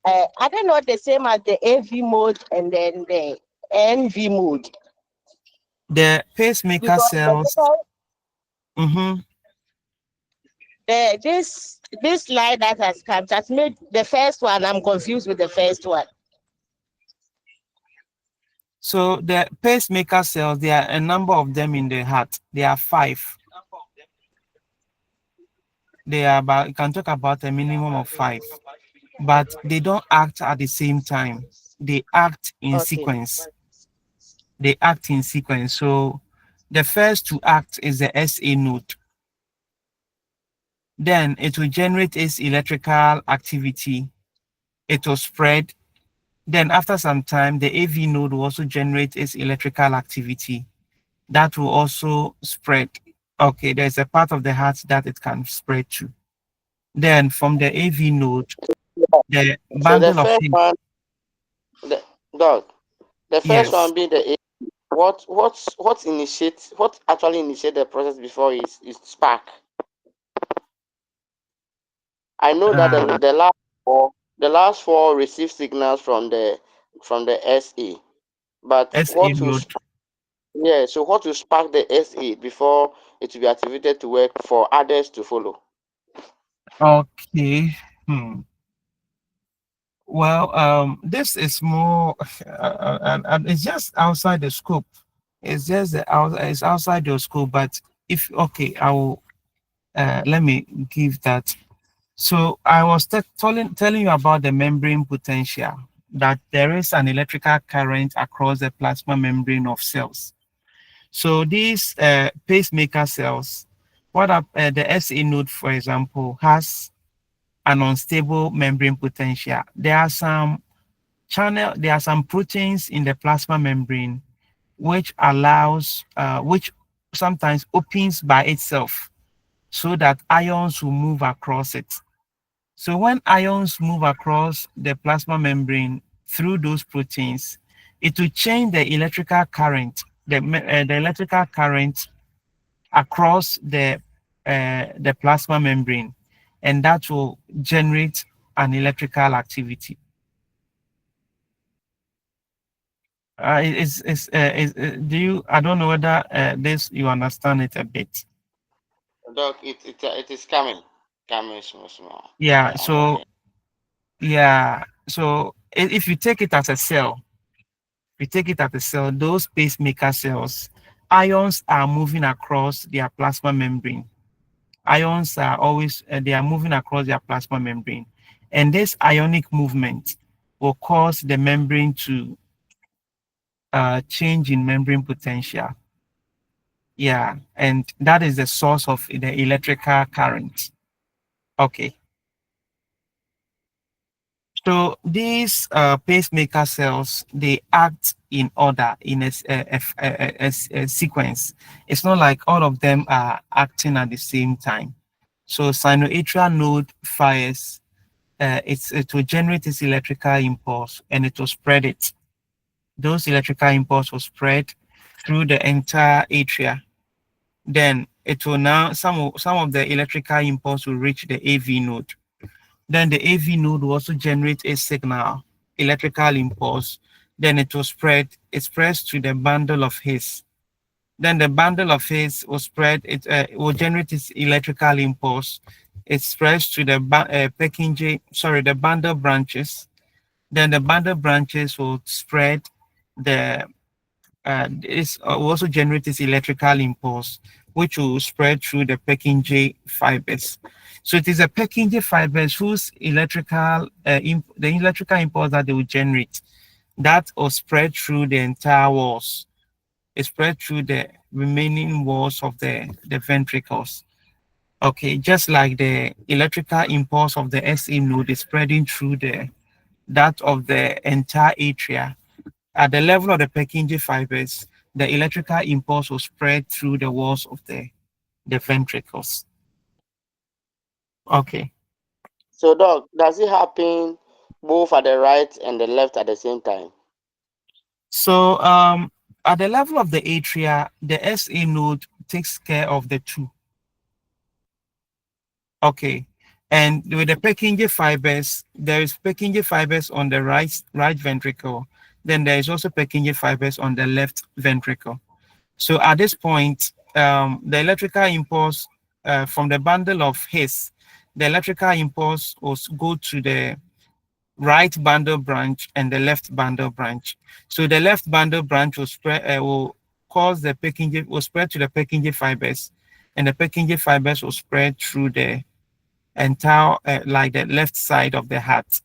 are they not the same as the AV mode and then the NV mode?
The pacemaker
Because
cells.
This slide that has come has made the first one. I'm confused with the first one.
So the pacemaker cells, there are a number of them in the heart. There are 5. They are about, you can talk about a minimum of 5, but they don't act at the same time. They act in sequence. They act in sequence. So the first to act is the SA node. Then it will generate its electrical activity. It will spread. Then after some time, the AV node will also generate its electrical activity. That will also spread. Okay, there's a part of the heart that it can spread to. Then from the AV node, the bundle
so the first one, the first one being the what actually initiate the process before is spark. I know that the last four receive signals from the SE, but
SE node.
So what will spark the SE before it will be activated to work for others to follow?
Okay. Well, this is more, and it's just outside the scope. It's just it's outside your scope. But I will. Let me give that. So I was telling you about the membrane potential, that there is an electrical current across the plasma membrane of cells. So these pacemaker cells, the SA node, for example, has an unstable membrane potential. There are some proteins in the plasma membrane which which sometimes opens by itself so that ions will move across it. So when ions move across the plasma membrane through those proteins, it will change the electrical current, the electrical current across the plasma membrane, and that will generate an electrical activity. Do you? I don't know whether you understand it a bit.
Doc, it is coming small.
Yeah. So yeah. So if you take it as a cell, those pacemaker cells, ions are moving across their plasma membrane. Ions are always they are moving across their plasma membrane, and this ionic movement will cause the membrane to change in membrane potential. Yeah, and that is the source of the electrical current. Okay. So these pacemaker cells, they act in order in a sequence. It's not like all of them are acting at the same time. So sinoatrial node fires, it will generate this electrical impulse and it will spread it. Those electrical impulse will spread through the entire atria. Then it will now, some of the electrical impulse will reach the AV node. Then the AV node will also generate a signal, electrical impulse. Then it will spread, it spreads to the bundle of His. Then the bundle of His will spread, it will generate its electrical impulse. It spreads to the the bundle branches. Then the bundle branches will spread the this will also generate this electrical impulse, which will spread through the Purkinje fibers. So it is a Purkinje fibers whose electrical the electrical impulse that they will generate that will spread through the entire walls. It spread through the remaining walls of the ventricles. Okay, just like the electrical impulse of the SA node is spreading through that of the entire atria. At the level of the Purkinje fibers, the electrical impulse will spread through the walls of the ventricles. Okay.
So, Doc, does it happen both at the right and the left at the same time?
So, at the level of the atria, the SA node takes care of the two. Okay. And with the Purkinje fibers, there is Purkinje fibers on the right ventricle. Then there is also Purkinje fibers on the left ventricle. So at this point, the electrical impulse from the bundle of His, the electrical impulse will go to the right bundle branch and the left bundle branch. So the left bundle branch will spread, will cause the Purkinje, will spread to the Purkinje fibers, and the Purkinje fibers will spread through the entire, like the left side of the heart,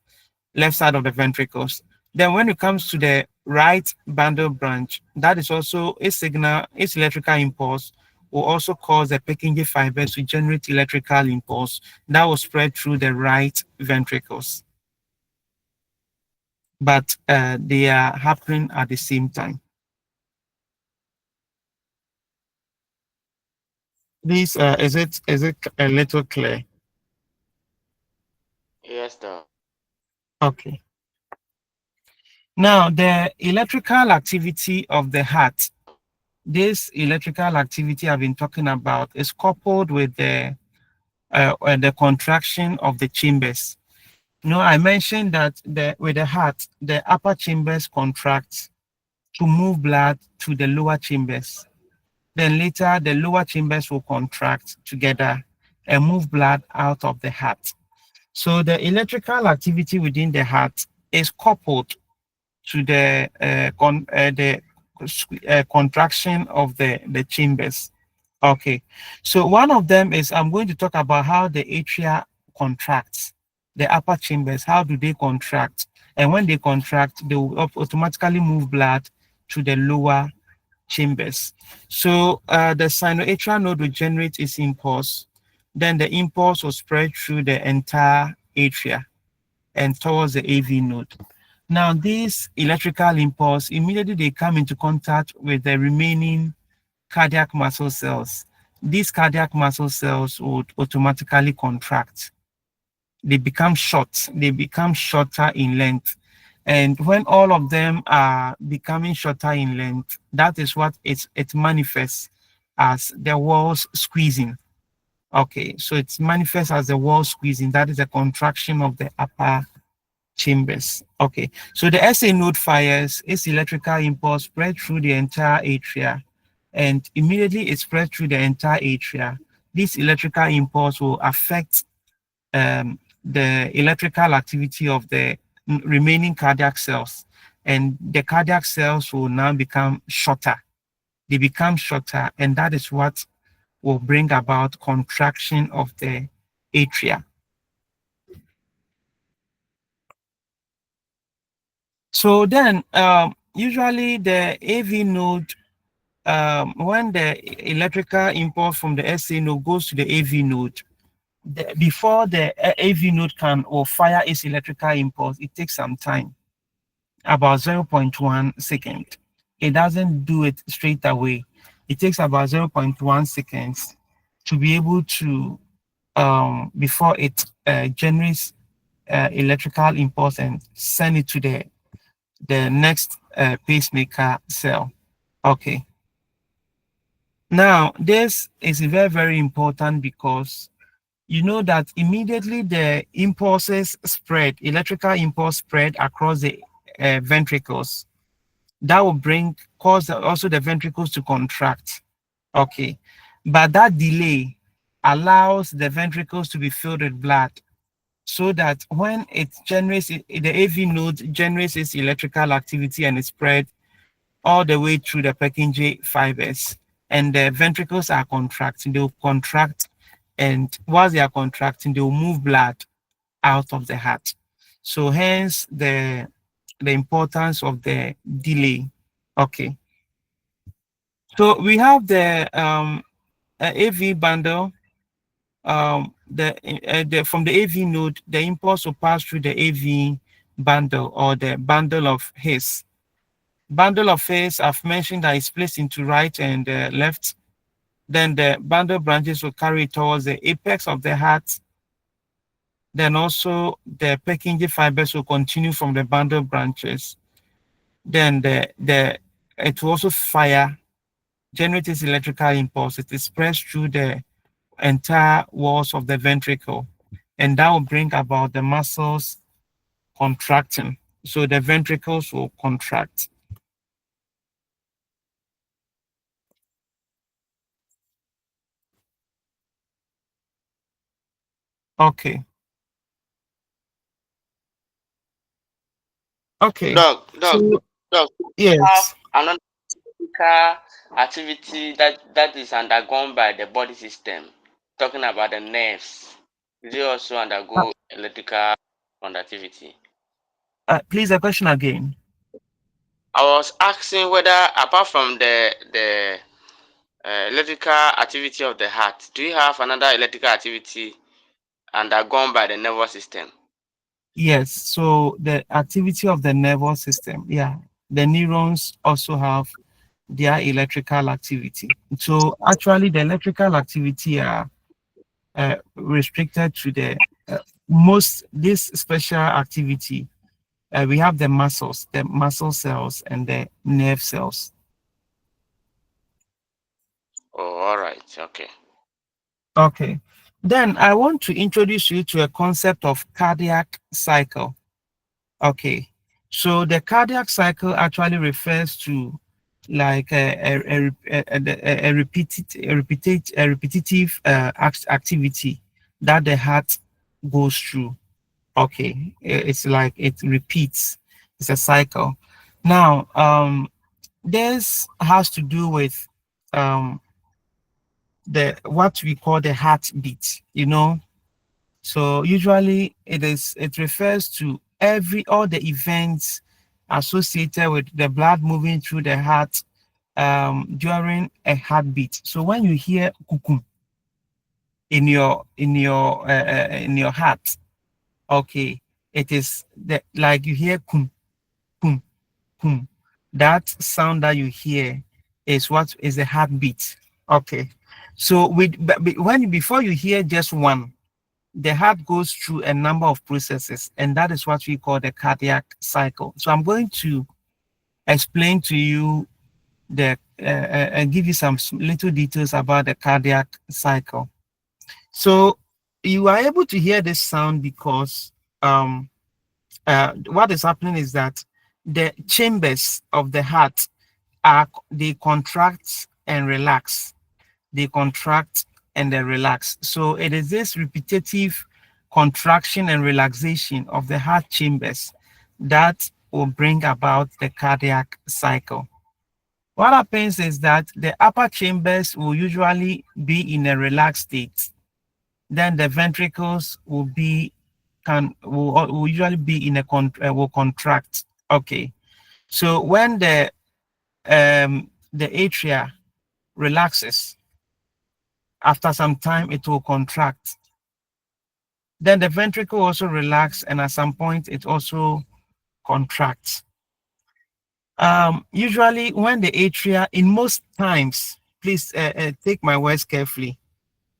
left side of the ventricles. Then when it comes to the right bundle branch, that is also a signal, its electrical impulse will also cause the Purkinje fibers to generate electrical impulse that will spread through the right ventricles. But they are happening at the same time. This is it a little clear?
Yes, Doc.
Okay. Now the electrical activity of the heart, this electrical activity I've been talking about is coupled with the contraction of the chambers. You know, I mentioned that with the heart, the upper chambers contract to move blood to the lower chambers. Then later, the lower chambers will contract together and move blood out of the heart. So the electrical activity within the heart is coupled to the contraction of the chambers. Okay, so one of them is I'm going to talk about how the atria contracts, the upper chambers, how do they contract? And when they contract, they will automatically move blood to the lower chambers. So the sinoatrial node will generate its impulse. Then the impulse will spread through the entire atria and towards the AV node. Now, this electrical impulse, immediately they come into contact with the remaining cardiac muscle cells. These cardiac muscle cells would automatically contract. They become short, they become shorter in length. And when all of them are becoming shorter in length, that is what it manifests as the walls squeezing. Okay, so it manifests as the wall squeezing. That is a contraction of the upper chambers. Okay, so the SA node fires its electrical impulse spread through the entire atria, and immediately it spread through the entire atria. This electrical impulse will affect the electrical activity of the remaining cardiac cells, and the cardiac cells will now become shorter. They become shorter, and that is what will bring about contraction of the atria. So then usually the AV node, when the electrical impulse from the SA node goes to the AV node, before the AV node can or fire its electrical impulse, it takes some time, about 0.1 second. It doesn't do it straight away. It takes about 0.1 seconds to be able to, before it generates electrical impulse and send it to the next pacemaker cell. Okay. Now, this is very, very important because you know that immediately the impulses spread, electrical impulse spread across the ventricles. That will cause also the ventricles to contract. Okay. But that delay allows the ventricles to be filled with blood so that when it generates, the AV node generates its electrical activity and it spread all the way through the Purkinje fibers, and the ventricles are contracting. They'll contract, and while they are contracting, they'll move blood out of the heart. So hence the importance of the delay. Okay. So we have the AV bundle. From the AV node, the impulse will pass through the AV bundle or the bundle of His. Bundle of His, I've mentioned that is placed into right and left. Then the bundle branches will carry it towards the apex of the heart. Then also the Purkinje fibers will continue from the bundle branches. Then it will also fire, generate its electrical impulse. It is pressed through the entire walls of the ventricle, and that will bring about the muscles contracting. So the ventricles will contract. Okay. Okay.
Doc,
So
we
yes.
have another physical activity that is undergone by the body system. Talking about the nerves, do they also undergo electrical conductivity?
Please, a question again.
I was asking whether, apart from the electrical activity of the heart, do you have another electrical activity undergone by the nervous system?
Yes. So the activity of the nervous system, yeah, the neurons also have their electrical activity. So actually, the electrical activity are restricted to the this special activity. We have the muscle cells, and the nerve cells.
Oh, all right. Okay.
Okay. Then I want to introduce you to a concept of cardiac cycle. Okay. So the cardiac cycle actually refers to like a repetitive activity that the heart goes through. Okay. It's like it repeats. It's a cycle. Now, this has to do with the what we call the heartbeat, you know. So usually it refers to all the events associated with the blood moving through the heart during a heartbeat. So when you hear kukum in your heart, okay, it is like you hear kum kum kum. That sound that you hear is what is the heartbeat. Okay. So before you hear just one, the heart goes through a number of processes, and that is what we call the cardiac cycle. So I'm going to explain to you and give you some little details about the cardiac cycle. So you are able to hear this sound because what is happening is that the chambers of the heart they contract and relax. They contract and they relax. So it is this repetitive contraction and relaxation of the heart chambers that will bring about the cardiac cycle. What happens is that the upper chambers will usually be in a relaxed state. Then the ventricles will usually be in will contract. Okay. So when the atria relaxes, after some time it will contract. Then the ventricle also relax, and at some point it also contracts. Usually when the atria, in most times, please take my words carefully,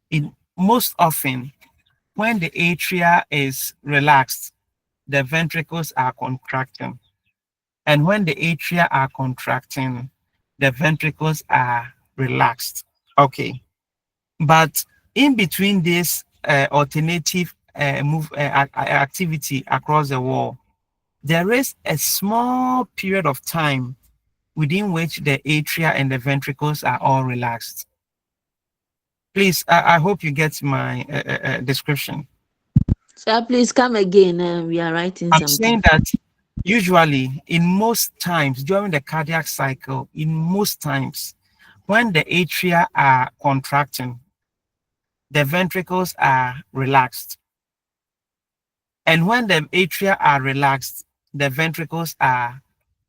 in most often when the atria is relaxed, the ventricles are contracting. And when the atria are contracting, the ventricles are relaxed. Okay. But in between this alternative activity across the wall, there is a small period of time within which the atria and the ventricles are all relaxed. Please, I hope you get my description.
Sir, please come again. We are writing
I'm
something.
saying that usually, in most times during the cardiac cycle, in most times, when the atria are contracting, the ventricles are relaxed. And when the atria are relaxed, the ventricles are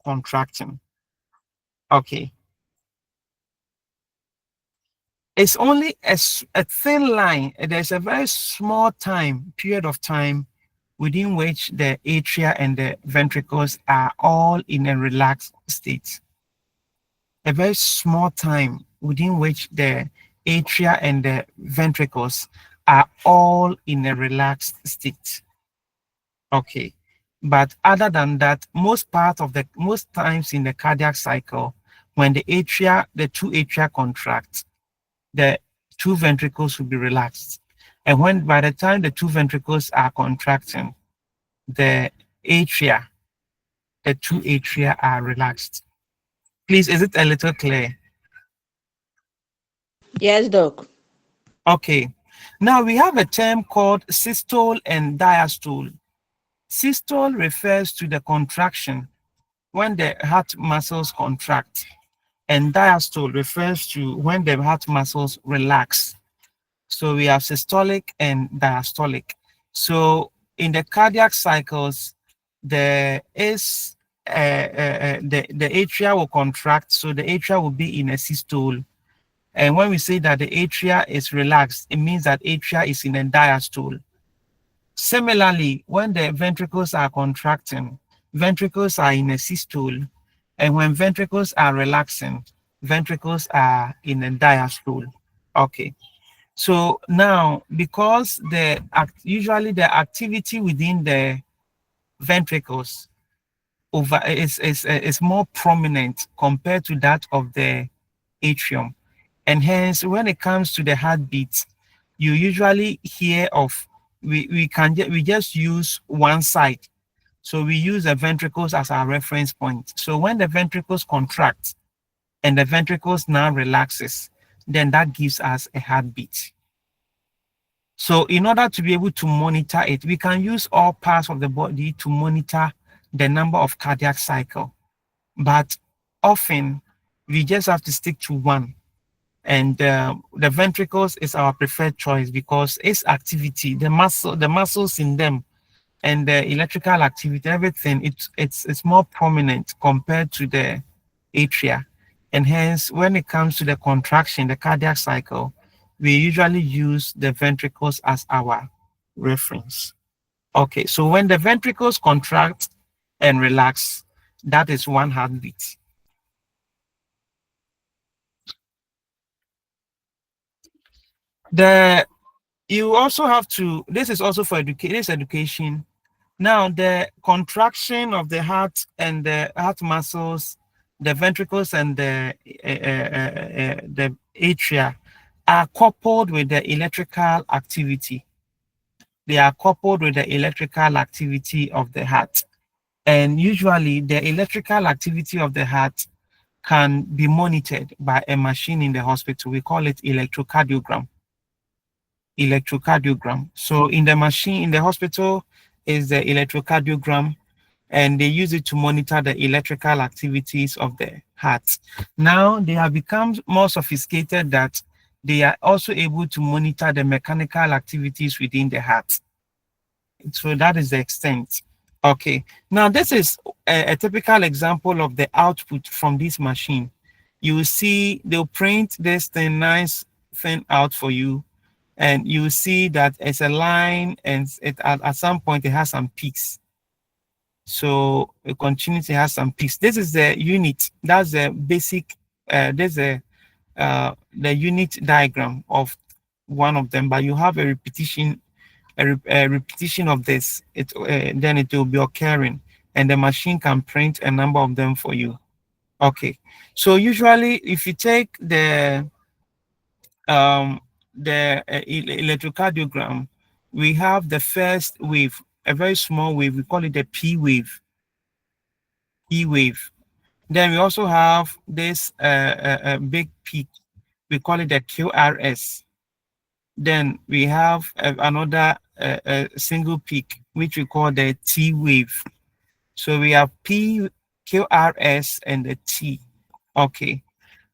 contracting. Okay. It's only a thin line. There's a very small period of time within which the atria and the ventricles are all in a relaxed state. A very small time within which the atria and the ventricles are all in a relaxed state. Okay. But other than that, most times in the cardiac cycle, when the two atria contract, the two ventricles will be relaxed. And when by the time the two ventricles are contracting, the two atria are relaxed. Please, is it a little clear?
Yes, Doc.
Okay. Now we have a term called systole and diastole. Systole refers to the contraction when the heart muscles contract, and diastole refers to when the heart muscles relax. So we have systolic and diastolic. So in the cardiac cycles, there is the atria will contract, so the atria will be in a systole. And when we say that the atria is relaxed, it means that atria is in a diastole. Similarly, when the ventricles are contracting, ventricles are in a systole. And when ventricles are relaxing, ventricles are in a diastole. Okay. So now, because usually the activity within the ventricles is more prominent compared to that of the atrium, and hence when it comes to the heartbeat, you usually hear of we just use one side. So we use the ventricles as our reference point. So when the ventricles contract and the ventricles now relaxes, then that gives us a heartbeat. So in order to be able to monitor it, we can use all parts of the body to monitor the number of cardiac cycle. But often we just have to stick to one. And the ventricles is our preferred choice because its activity, the muscles in them, and the electrical activity, everything, it's more prominent compared to the atria. And hence, when it comes to the contraction, the cardiac cycle, we usually use the ventricles as our reference. Okay, so when the ventricles contract and relax, that is one heartbeat. You also have to, this is also for education. Now, the contraction of the heart and the heart muscles, the ventricles and the atria are coupled with the electrical activity. They are coupled with the electrical activity of the heart. And usually the electrical activity of the heart can be monitored by a machine in the hospital. We call it electrocardiogram. So in the machine in the hospital is the electrocardiogram, and they use it to monitor the electrical activities of the heart. Now they have become more sophisticated that they are also able to monitor the mechanical activities within the heart. So that is the extent Okay, now this is a typical example of the output from this machine. You will see they'll print this thing, nice thing out for you, and you will see that it's a line, and at some point it has some peaks. So it continues to have some peaks. This is the unit. That's the basic. There's the unit diagram of one of them, but you have a repetition, a repetition of this. Then it will be occurring, and the machine can print a number of them for you. Okay, so usually if you take the electrocardiogram, we have the first wave, a very small wave. We call it the P wave. P wave. Then we also have this big peak. We call it the QRS. Then we have another single peak, which we call the T wave. So we have P, QRS, and the T. Okay.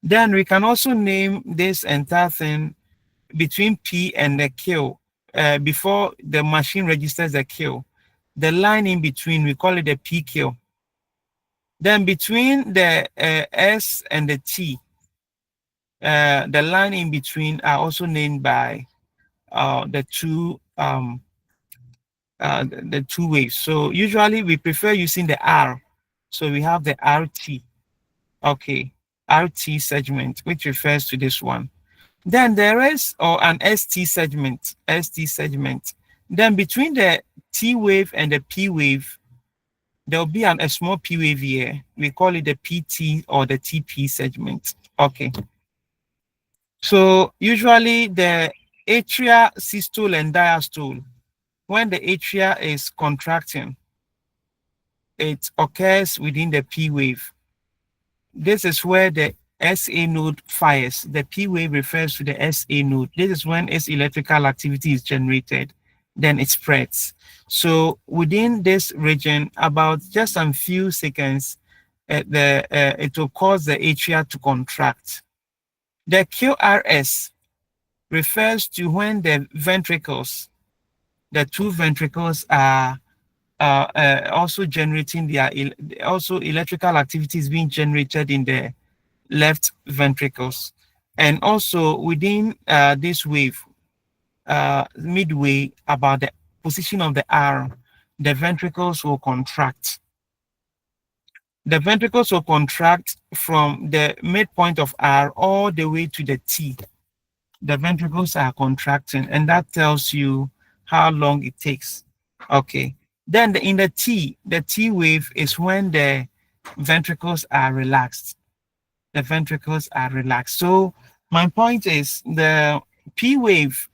Then we can also name this entire thing between P and the Q. Before the machine registers the Q, the line in between, we call it the PQ. Then between the S and the T, the line in between are also named by the two waves. So usually we prefer using the R. So we have the RT. Okay, RT segment, which refers to this one. Then there is an ST segment. ST segment. Then between the T wave and the P wave, there'll be a small P wave here. We call it the PT or the TP segment. Okay. So usually the atria, systole, and diastole, when the atria is contracting, it occurs within the P wave. This is where the SA node fires. The P wave refers to the SA node. This is when its electrical activity is generated, then it spreads. So within this region, about just a few seconds, it will cause the atria to contract. The QRS refers to when the ventricles, the two ventricles are also generating also electrical activity is being generated in the left ventricles. And also within this wave, midway about the position of the R, the ventricles will contract. The ventricles will contract from the midpoint of R all the way to the T. The ventricles are contracting, and that tells you how long it takes. Okay. Then in the T wave is when the ventricles are relaxed. The ventricles are relaxed. So my point is the P wave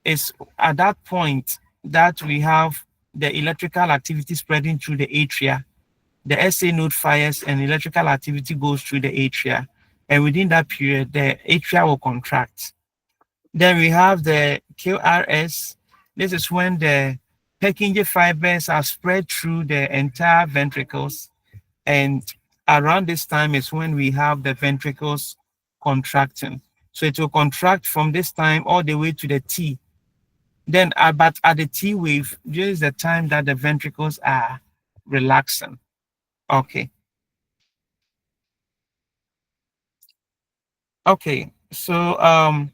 is at that point that we have the electrical activity spreading through the atria. The SA node fires and electrical activity goes through the atria. And within that period, the atria will contract. Then we have the QRS. This is when the Purkinje fibers are spread through the entire ventricles. And around this time is when we have the ventricles contracting. So it will contract from this time all the way to the T. Then but at the T wave, this is the time that the ventricles are relaxing. Okay. Okay, so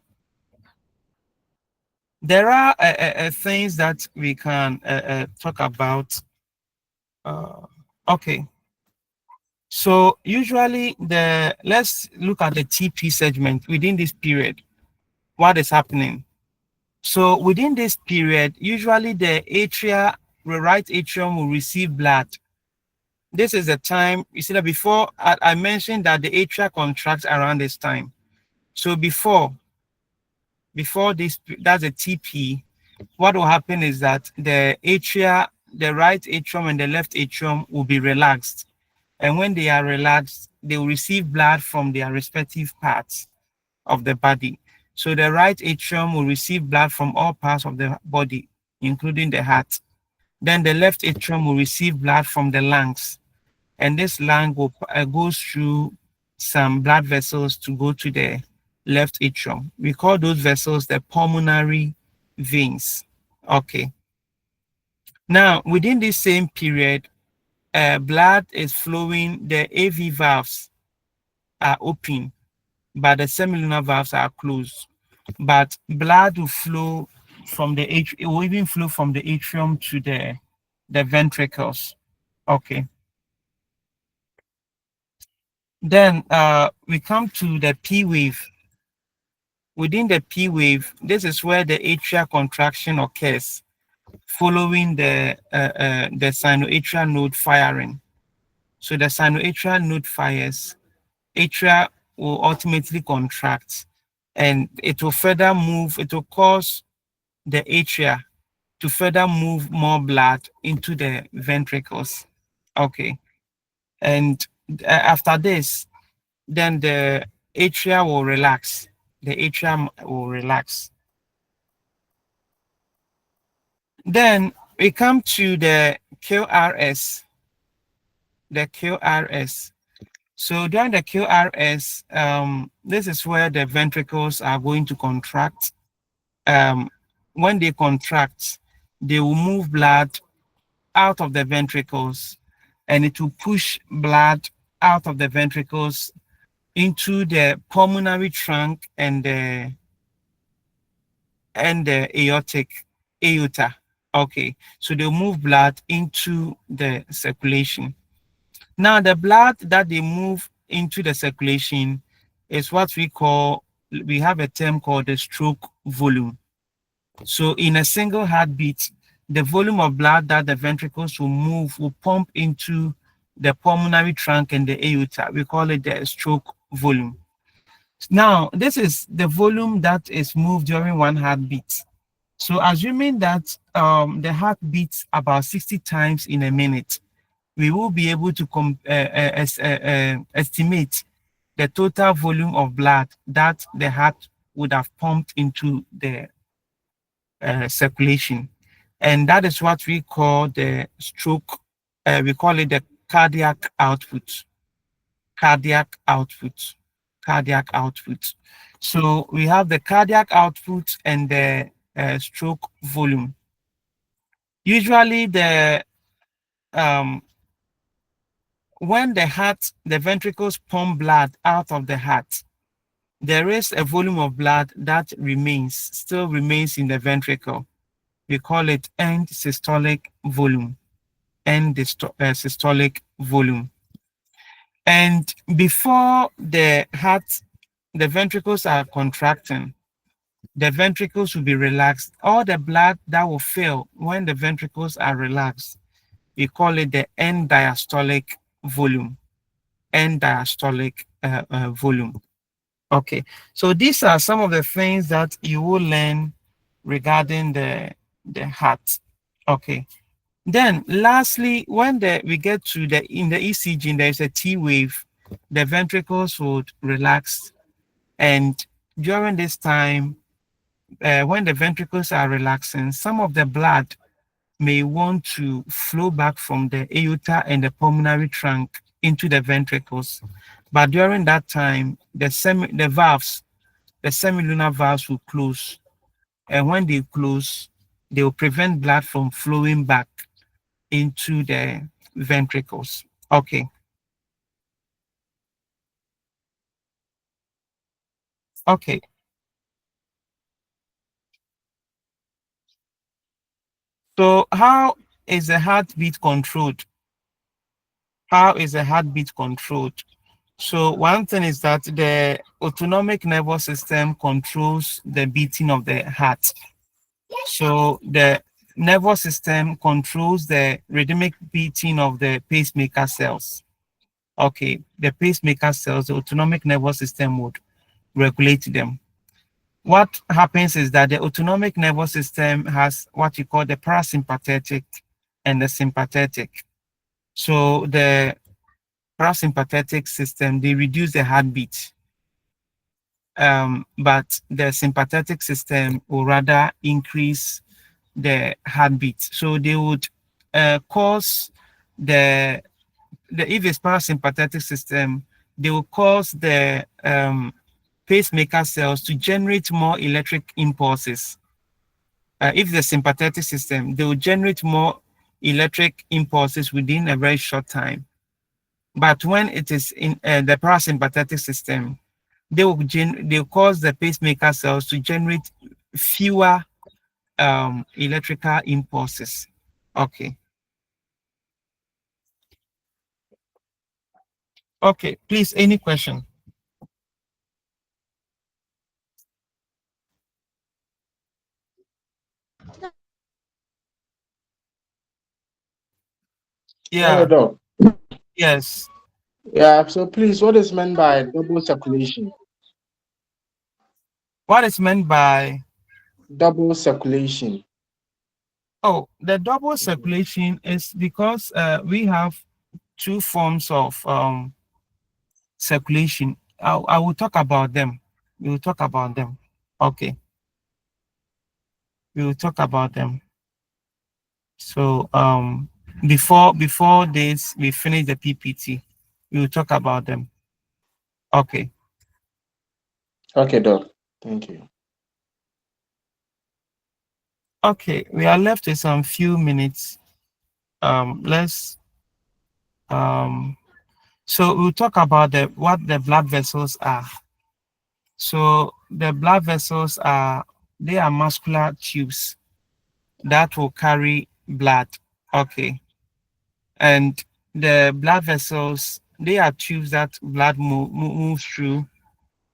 there are things that we can talk about. Okay, so usually let's look at the TP segment within this period. What is happening? So within this period, usually the right atrium will receive blood. This is the time, you see that before I mentioned that the atria contracts around this time. So before this, that's a TP, what will happen is that the atria, the right atrium and the left atrium will be relaxed. And when they are relaxed, they will receive blood from their respective parts of the body. So the right atrium will receive blood from all parts of the body, including the heart. Then the left atrium will receive blood from the lungs. And this lung will goes through some blood vessels to go to the left atrium. We call those vessels the pulmonary veins. Okay. Now, within this same period, blood is flowing, the AV valves are open, but the semilunar valves are closed. But blood will flow from the it will even flow from the atrium to the ventricles. Okay. Then we come to the P wave. Within the P wave, this is where the atrial contraction occurs following the sinoatrial node firing. So the sinoatrial node fires, atria will ultimately contract, and it will further move, it will cause the atria to further move more blood into the ventricles. Okay. And after this, then the atria will relax. The atria will relax. Then we come to the QRS. The QRS. So during the QRS, this is where the ventricles are going to contract. When they contract, they will move blood out of the ventricles, and it will push blood out of the ventricles into the pulmonary trunk and the aorta. Okay, so they'll move blood into the circulation. Now, the blood that they move into the circulation is what we have a term called the stroke volume. So in a single heartbeat, the volume of blood that the ventricles will move will pump into the pulmonary trunk and the aorta. We call it the stroke volume. Now, this is the volume that is moved during one heartbeat. So assuming that the heart beats about 60 times in a minute, we will be able to estimate the total volume of blood that the heart would have pumped into the circulation. And that is what we call the stroke, we call it the cardiac output. Cardiac output. Cardiac output. So we have the cardiac output and the stroke volume. Usually when the ventricles pump blood out of the heart, there is a volume of blood that still remains in the ventricle. We call it end systolic volume. End systolic volume. And before the ventricles are contracting, the ventricles will be relaxed. All the blood that will fill when the ventricles are relaxed, we call it the end diastolic volume. End diastolic volume. Okay, so these are some of the things that you will learn regarding the heart. Okay, then lastly, when we get to in the ECG, there is a T wave, the ventricles would relax, and during this time, when the ventricles are relaxing, some of the blood may want to flow back from the aorta and the pulmonary trunk into the ventricles. But during that time, the valves, the semilunar valves will close. And when they close, they will prevent blood from flowing back into the ventricles. Okay. Okay. So how is the heartbeat controlled? How is the heartbeat controlled? So one thing is that the autonomic nervous system controls the beating of the heart. So the nervous system controls the rhythmic beating of the pacemaker cells. Okay, the pacemaker cells, the autonomic nervous system would regulate them. What happens is that the autonomic nervous system has what you call the parasympathetic and the sympathetic. So the parasympathetic system, they reduce the heartbeat. But the sympathetic system will rather increase the heartbeat. So they would cause if it's parasympathetic system, they will cause the pacemaker cells to generate more electric impulses. If the sympathetic system, they will generate more electric impulses within a very short time. But when it is in the parasympathetic system, they will cause the pacemaker cells to generate fewer electrical impulses. Okay. Okay, please, any question?
Hello,
Yeah.
Doc.
Yes.
Yeah, so please, what is meant by double circulation?
What is meant by
Double circulation.
Oh, the double circulation is because we have two forms of circulation. I will talk about them. We will talk about them. Okay. We will talk about them. So before this we finish the PPT, we will talk about them. Okay.
Okay, Doc. Thank you.
Okay, we are left with some few minutes. Let's so we'll talk about what the blood vessels are. So the blood vessels they are muscular tubes that will carry blood. Okay. And the blood vessels, they are tubes that blood moves through,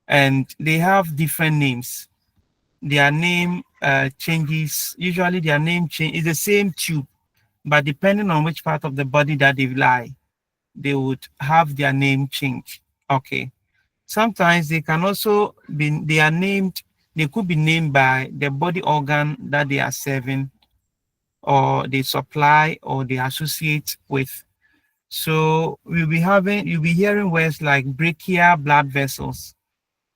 and they have different names. Their name changes. Usually their name change is the same tube, but depending on which part of the body that they lie, they would have their name change. Okay. Sometimes they can also they could be named by the body organ that they are serving, or they supply, or they associate with. So you'll be hearing words like brachial blood vessels.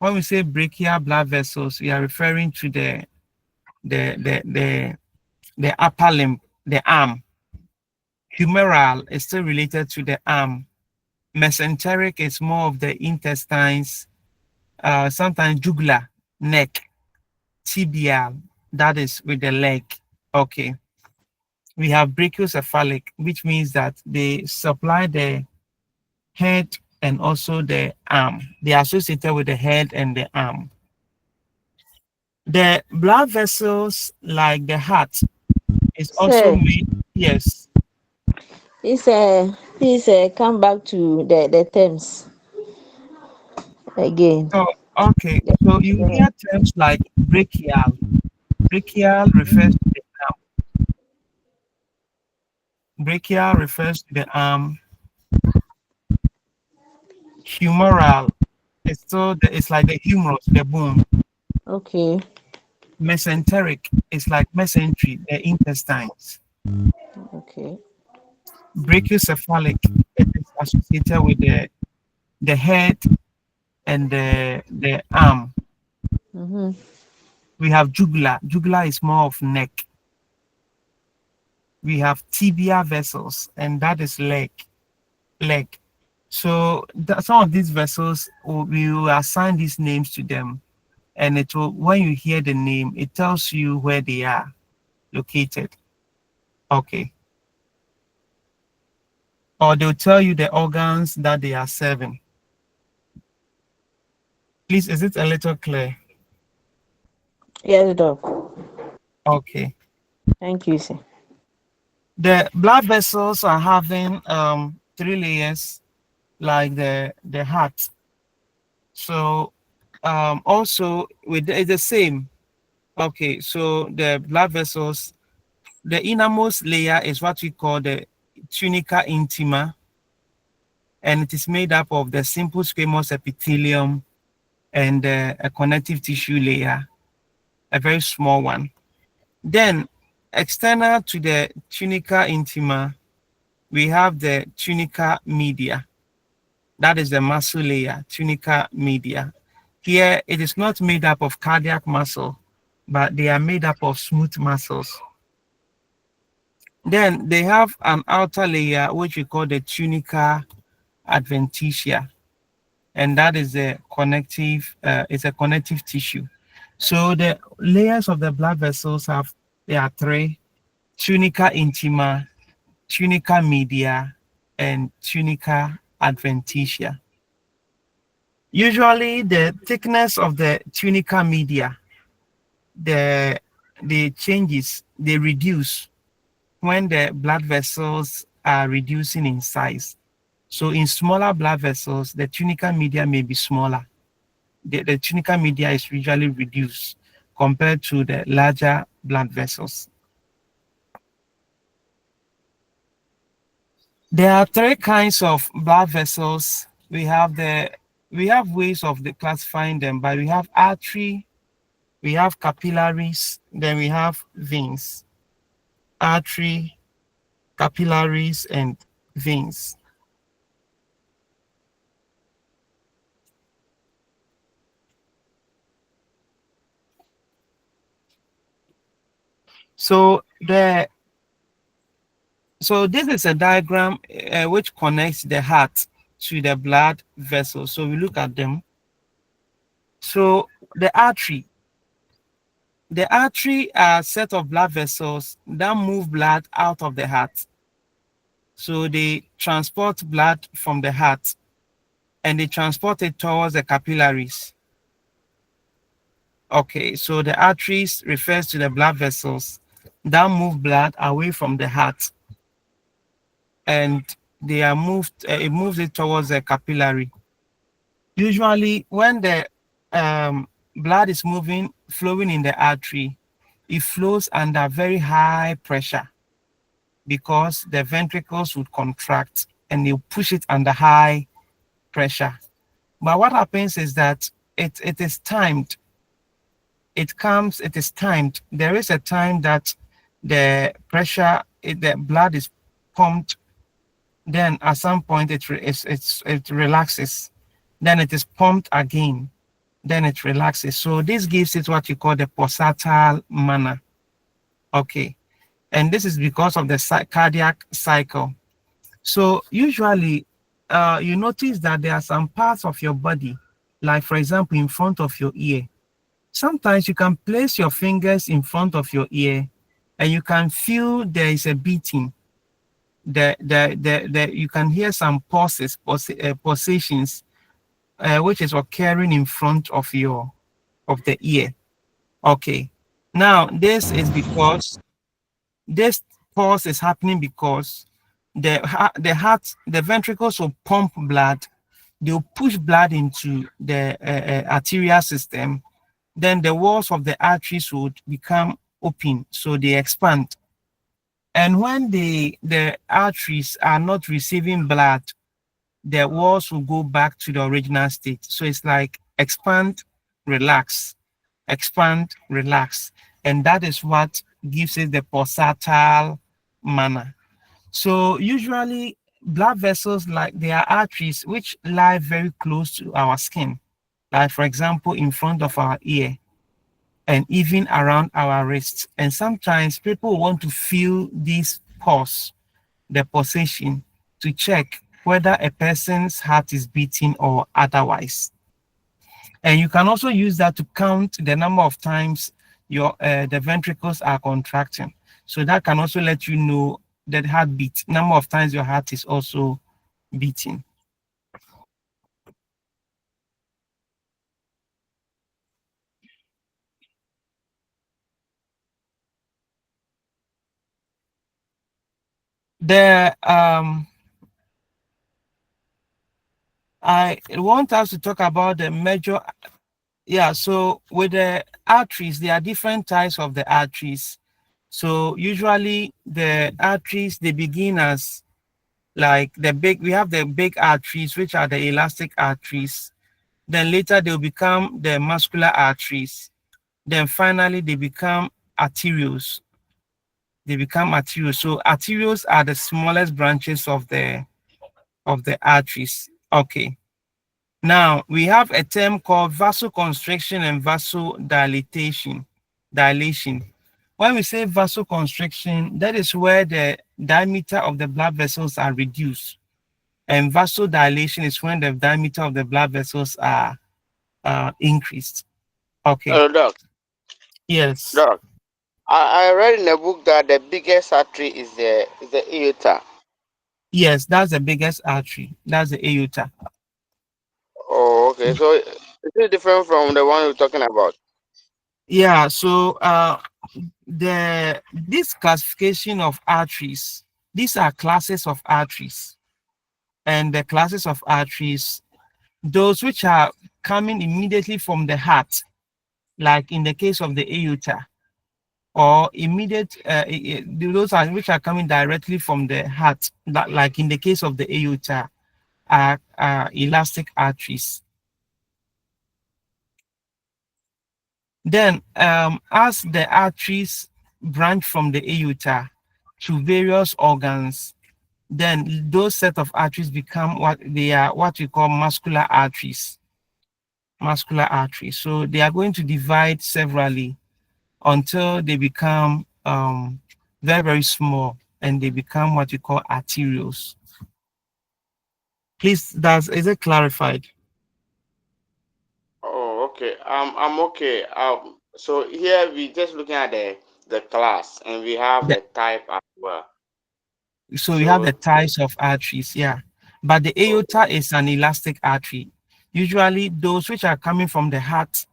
When we say brachial blood vessels, we are referring to the the the, the upper limb, the arm. Humeral is still related to the arm. Mesenteric is more of the intestines. Sometimes jugular, neck. Tibial, that is with the leg. Okay. We have brachiocephalic, which means that they supply the head and also the arm. They are associated with the head and the arm. The blood vessels, like the heart, is also
Sir,
made. Yes.
please come back to the terms again.
Oh, okay. So you
Yeah.
hear terms like brachial. Brachial refers to the arm. Brachial refers to the arm. Humeral it's like the humerus, the bone.
Okay.
Mesenteric is like mesentery, the intestines.
Okay.
Brachiocephalic, it is associated with the head and the arm.
Mm-hmm.
We have jugular. Jugular is more of neck. We have tibia vessels, and that is leg. So some of these vessels, we will assign these names to them, and it will, when you hear the name, it tells you where they are located. Okay. Or they'll tell you the organs that they are serving. Please, is it a little clear?
Yes, doc.
Okay.
Thank you, sir.
The blood vessels are having 3 layers, like the heart. So also it's the same. Okay, so the blood vessels, the innermost layer is what we call the tunica intima, and it is made up of the simple squamous epithelium and a connective tissue layer, a very small one. Then external to the tunica intima, we have the tunica media. That is the muscle layer, tunica media. Here, it is not made up of cardiac muscle, but they are made up of smooth muscles. Then they have an outer layer, which we call the tunica adventitia, and that is a connective, it's a connective tissue. So the layers of the blood vessels there are 3: tunica intima, tunica media, and tunica adventitia. Usually, the thickness of the tunica media, the changes, they reduce when the blood vessels are reducing in size. So in smaller blood vessels, the tunica media may be smaller. The tunica media is usually reduced compared to the larger blood vessels. There are three kinds of blood vessels. We have ways of classifying them, but we have artery, we have capillaries, then we have veins. Artery, capillaries, and veins. So this is a diagram which connects the heart to the blood vessels. So we look at them. So the artery are a set of blood vessels that move blood out of the heart. So they transport blood from the heart and they transport it towards the capillaries. Okay, so the arteries refers to the blood vessels that move blood away from the heart, and they are moved. It moves it towards the capillary. Usually, when the blood is flowing in the artery, it flows under very high pressure because the ventricles would contract and they push it under high pressure. But what happens is that it is timed. It is timed. There is a time that the pressure, the blood is pumped. Then at some point it relaxes. Then it is pumped again. Then it relaxes. So this gives it what you call the pulsatile manner. Okay. And this is because of the cardiac cycle. So usually you notice that there are some parts of your body, like for example, in front of your ear. Sometimes you can place your fingers in front of your ear and you can feel there is a beating. You can hear some pulsations, which is occurring in front of the ear. Okay. Now, this is because this pulse is happening because the heart, the ventricles will pump blood. They'll push blood into the arterial system. Then the walls of the arteries would become open, so they expand. And when the arteries are not receiving blood, the walls will go back to the original state. So it's like expand, relax, expand, relax. And that is what gives it the pulsatile manner. So usually blood vessels, like they are arteries which lie very close to our skin. Like for example, in front of our ear and even around our wrists. And sometimes people want to feel this pulse, the pulsation, to check whether a person's heart is beating or otherwise. And you can also use that to count the number of times the ventricles are contracting. So that can also let you know the heartbeat, number of times your heart is also beating. I want us to talk about the major. Yeah, so with the arteries, there are different types of the arteries. So usually the arteries, they begin as like we have the big arteries, which are the elastic arteries. Then later they'll become the muscular arteries. Then finally they become arterioles. They become arterioles. So arterioles are the smallest branches of the arteries. Okay. Now we have a term called vasoconstriction and vasodilation. When we say vasoconstriction, that is where the diameter of the blood vessels are reduced. And vasodilation is when the diameter of the blood vessels are increased. Okay.
Doc.
Yes.
Doc. I read in the book that the biggest artery is the aorta.
Yes, that's the biggest artery. That's the aorta.
Oh, okay. So is it different from the one we're talking about?
Yeah. So this classification of arteries, these are classes of arteries, and the classes of arteries, those which are coming immediately from the heart, like in the case of the aorta, or immediate those are which are coming directly from the heart, like in the case of the aorta, are elastic arteries. Then as the arteries branch from the aorta to various organs, then those set of arteries become what we call muscular arteries. Muscular arteries. So they are going to divide severally until they become very, very small, and they become what we call arterioles. Please, is it clarified?
Oh, okay. I'm okay. So here we just looking at the class, and we have the type as well.
So we have the types of arteries, yeah. But the
Okay.
aorta is an elastic artery. Usually those which are coming from the heart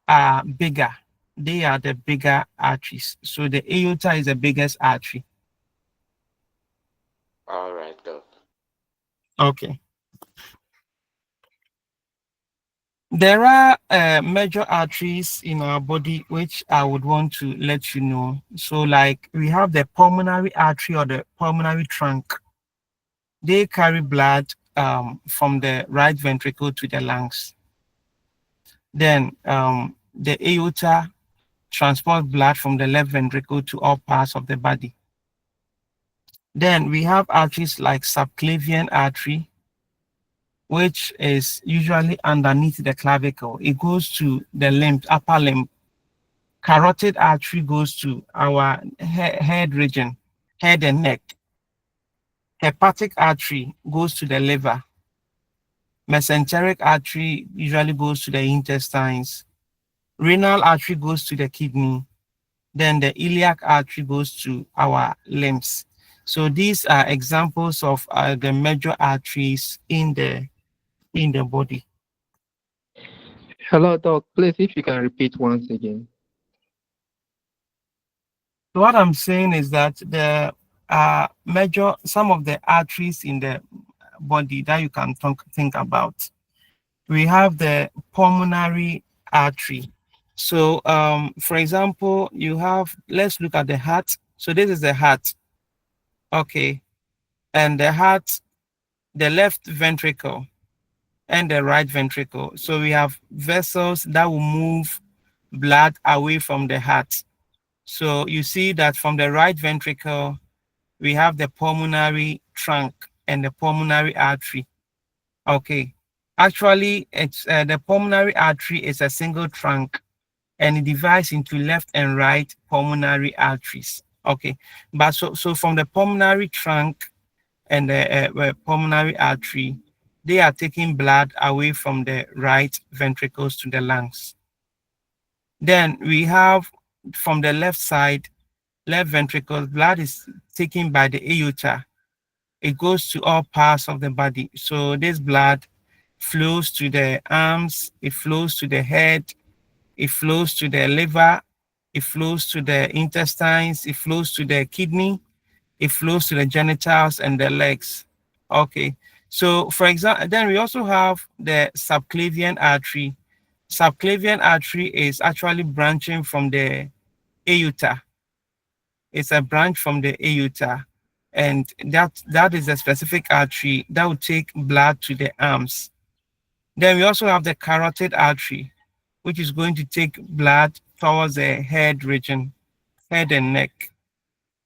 are bigger. They are the bigger arteries. So the aorta is the biggest artery.
All right, Doc.
Okay. There are major arteries in our body which I would want to let you know. So like we have the pulmonary artery or the pulmonary trunk. They carry blood from the right ventricle to the lungs. Then the aorta transports blood from the left ventricle to all parts of the body. Then we have arteries like subclavian artery, which is usually underneath the clavicle. It goes to the limb, upper limb. Carotid artery goes to our head region, head and neck. Hepatic artery goes to the liver. Mesenteric artery usually goes to the intestines. Renal artery goes to the kidney. Then the iliac artery goes to our limbs. So these are examples of the major arteries in the body.
Hello, Doc. Please, if you can repeat once again.
So what I'm saying is that the some of the arteries in the body that you can think about. We have the pulmonary artery. So for example, let's look at the heart. So this is the heart. Okay. And the heart, the left ventricle and the right ventricle. So we have vessels that will move blood away from the heart. So you see that from the right ventricle, we have the pulmonary trunk and the pulmonary artery. Okay. Actually, it's the pulmonary artery is a single trunk, and it divides into left and right pulmonary arteries. Okay. But so from the pulmonary trunk and the pulmonary artery, they are taking blood away from the right ventricles to the lungs. Then we have from the left side, left ventricle, blood is taken by the aorta. It goes to all parts of the body. So this blood flows to the arms, it flows to the head, it flows to the liver, it flows to the intestines, it flows to the kidney, it flows to the genitals and the legs. Okay. So for example, then we also have the subclavian artery. Subclavian artery is actually branching from the aorta. It's a branch from the aorta, and that is a specific artery that will take blood to the arms. Then we also have the carotid artery, which is going to take blood towards the head region, head and neck.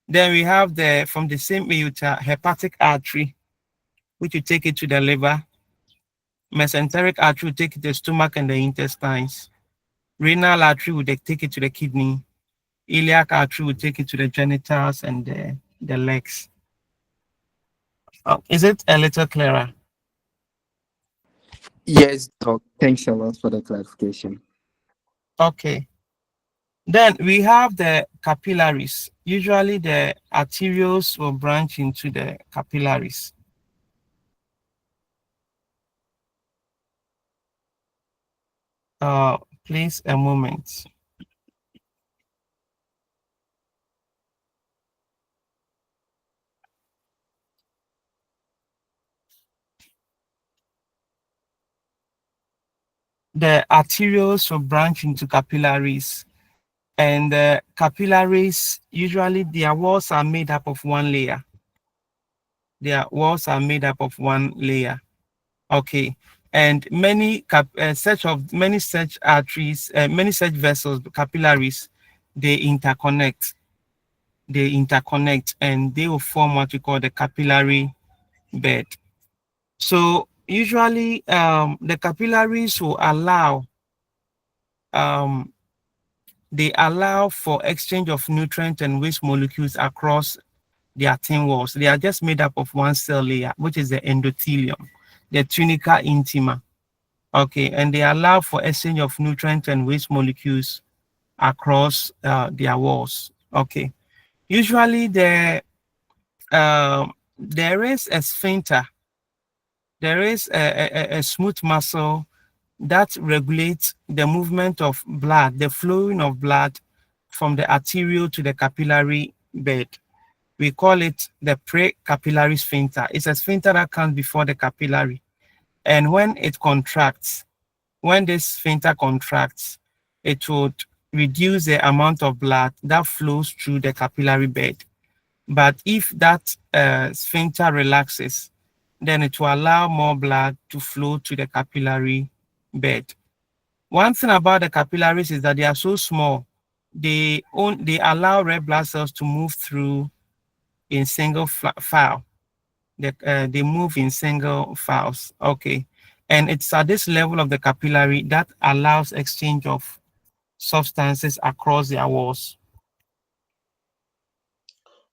Then we have from the same aorta, hepatic artery, which will take it to the liver. Mesenteric artery will take it to the stomach and the intestines. Renal artery will take it to the kidney. Iliac artery will take it to the genitals and the legs. Is it a little clearer?
Yes, Doc. Thanks a lot for the clarification.
Okay. Then we have the capillaries. Usually the arterioles will branch into the capillaries. Please a moment. The arterioles will branch into capillaries, and the capillaries, usually their walls are made up of one layer. Their walls are made up of one layer. Okay, and many such arteries, many such vessels, capillaries, they interconnect. They interconnect, and they will form what we call the capillary bed. So usually, the capillaries will allow they allow for exchange of nutrient and waste molecules across their thin walls. They are just made up of one cell layer, which is the endothelium, the tunica intima. Okay, and they allow for exchange of nutrient and waste molecules across their walls. Okay, usually there is a sphincter. There is a smooth muscle that regulates the movement of blood, the flowing of blood from the arterial to the capillary bed. We call it the precapillary sphincter. It's a sphincter that comes before the capillary. And when it contracts, when this sphincter contracts, it would reduce the amount of blood that flows through the capillary bed. But if that sphincter relaxes, then it will allow more blood to flow to the capillary bed. One thing about the capillaries is that they are so small, they allow red blood cells to move through in single file. They move in single files. Okay, and it's at this level of the capillary that allows exchange of substances across their walls.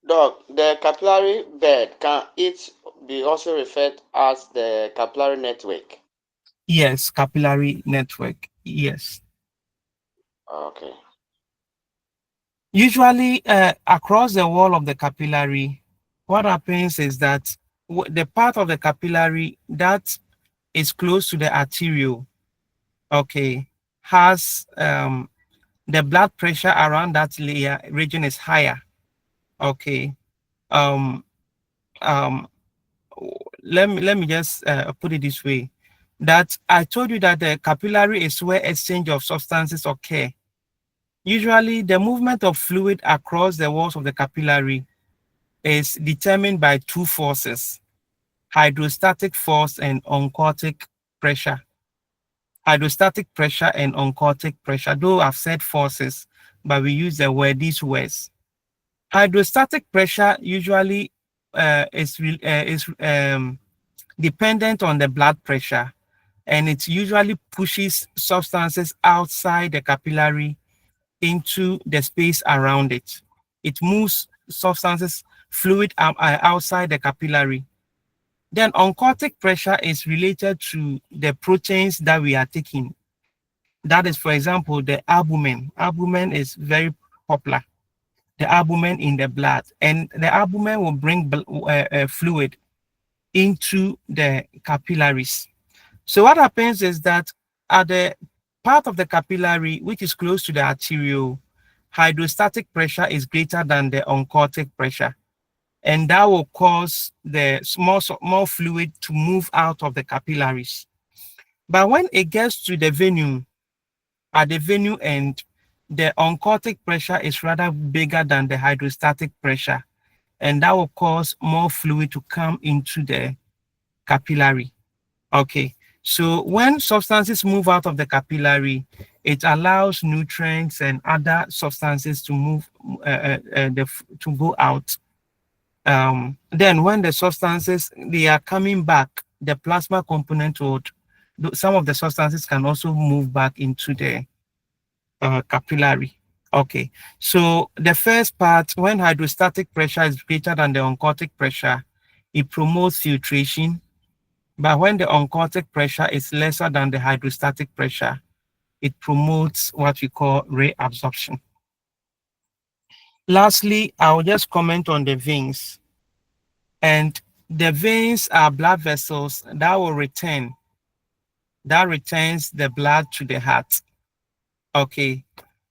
Doc, the capillary bed, can it be also referred as the capillary network?
Yes, capillary network. Yes.
Okay.
Usually, across the wall of the capillary, what happens is that the part of the capillary that is close to the arteriole, okay, has the blood pressure around that layer region is higher. Okay. Let me just put it this way, that I told you that the capillary is where exchange of substances occur. Usually the movement of fluid across the walls of the capillary is determined by two forces: hydrostatic force and oncotic pressure. Hydrostatic pressure and oncotic pressure, though I've said forces, but we use these words. Hydrostatic pressure usually is dependent on the blood pressure, and it usually pushes substances outside the capillary into the space around it. It moves substances, fluid outside the capillary. Then oncotic pressure is related to the proteins that we are taking. That is, for example, the albumin. Albumin is very popular. The albumin in the blood, and the albumin will bring fluid into the capillaries. So what happens is that at the part of the capillary which is close to the arteriole, hydrostatic pressure is greater than the oncotic pressure, and that will cause the more fluid to move out of the capillaries. But when it gets to the venule, at the venule end, the oncotic pressure is rather bigger than the hydrostatic pressure, and that will cause more fluid to come into the capillary. Okay, so when substances move out of the capillary, it allows nutrients and other substances to move to go out. Then when the substances they are coming back, the plasma component would, some of the substances can also move back into the capillary. Okay, so the first part, when hydrostatic pressure is greater than the oncotic pressure, it promotes filtration. But when the oncotic pressure is lesser than the hydrostatic pressure, it promotes what we call reabsorption. Lastly, I'll just comment on the veins. And the veins are blood vessels that retains the blood to the heart. Okay.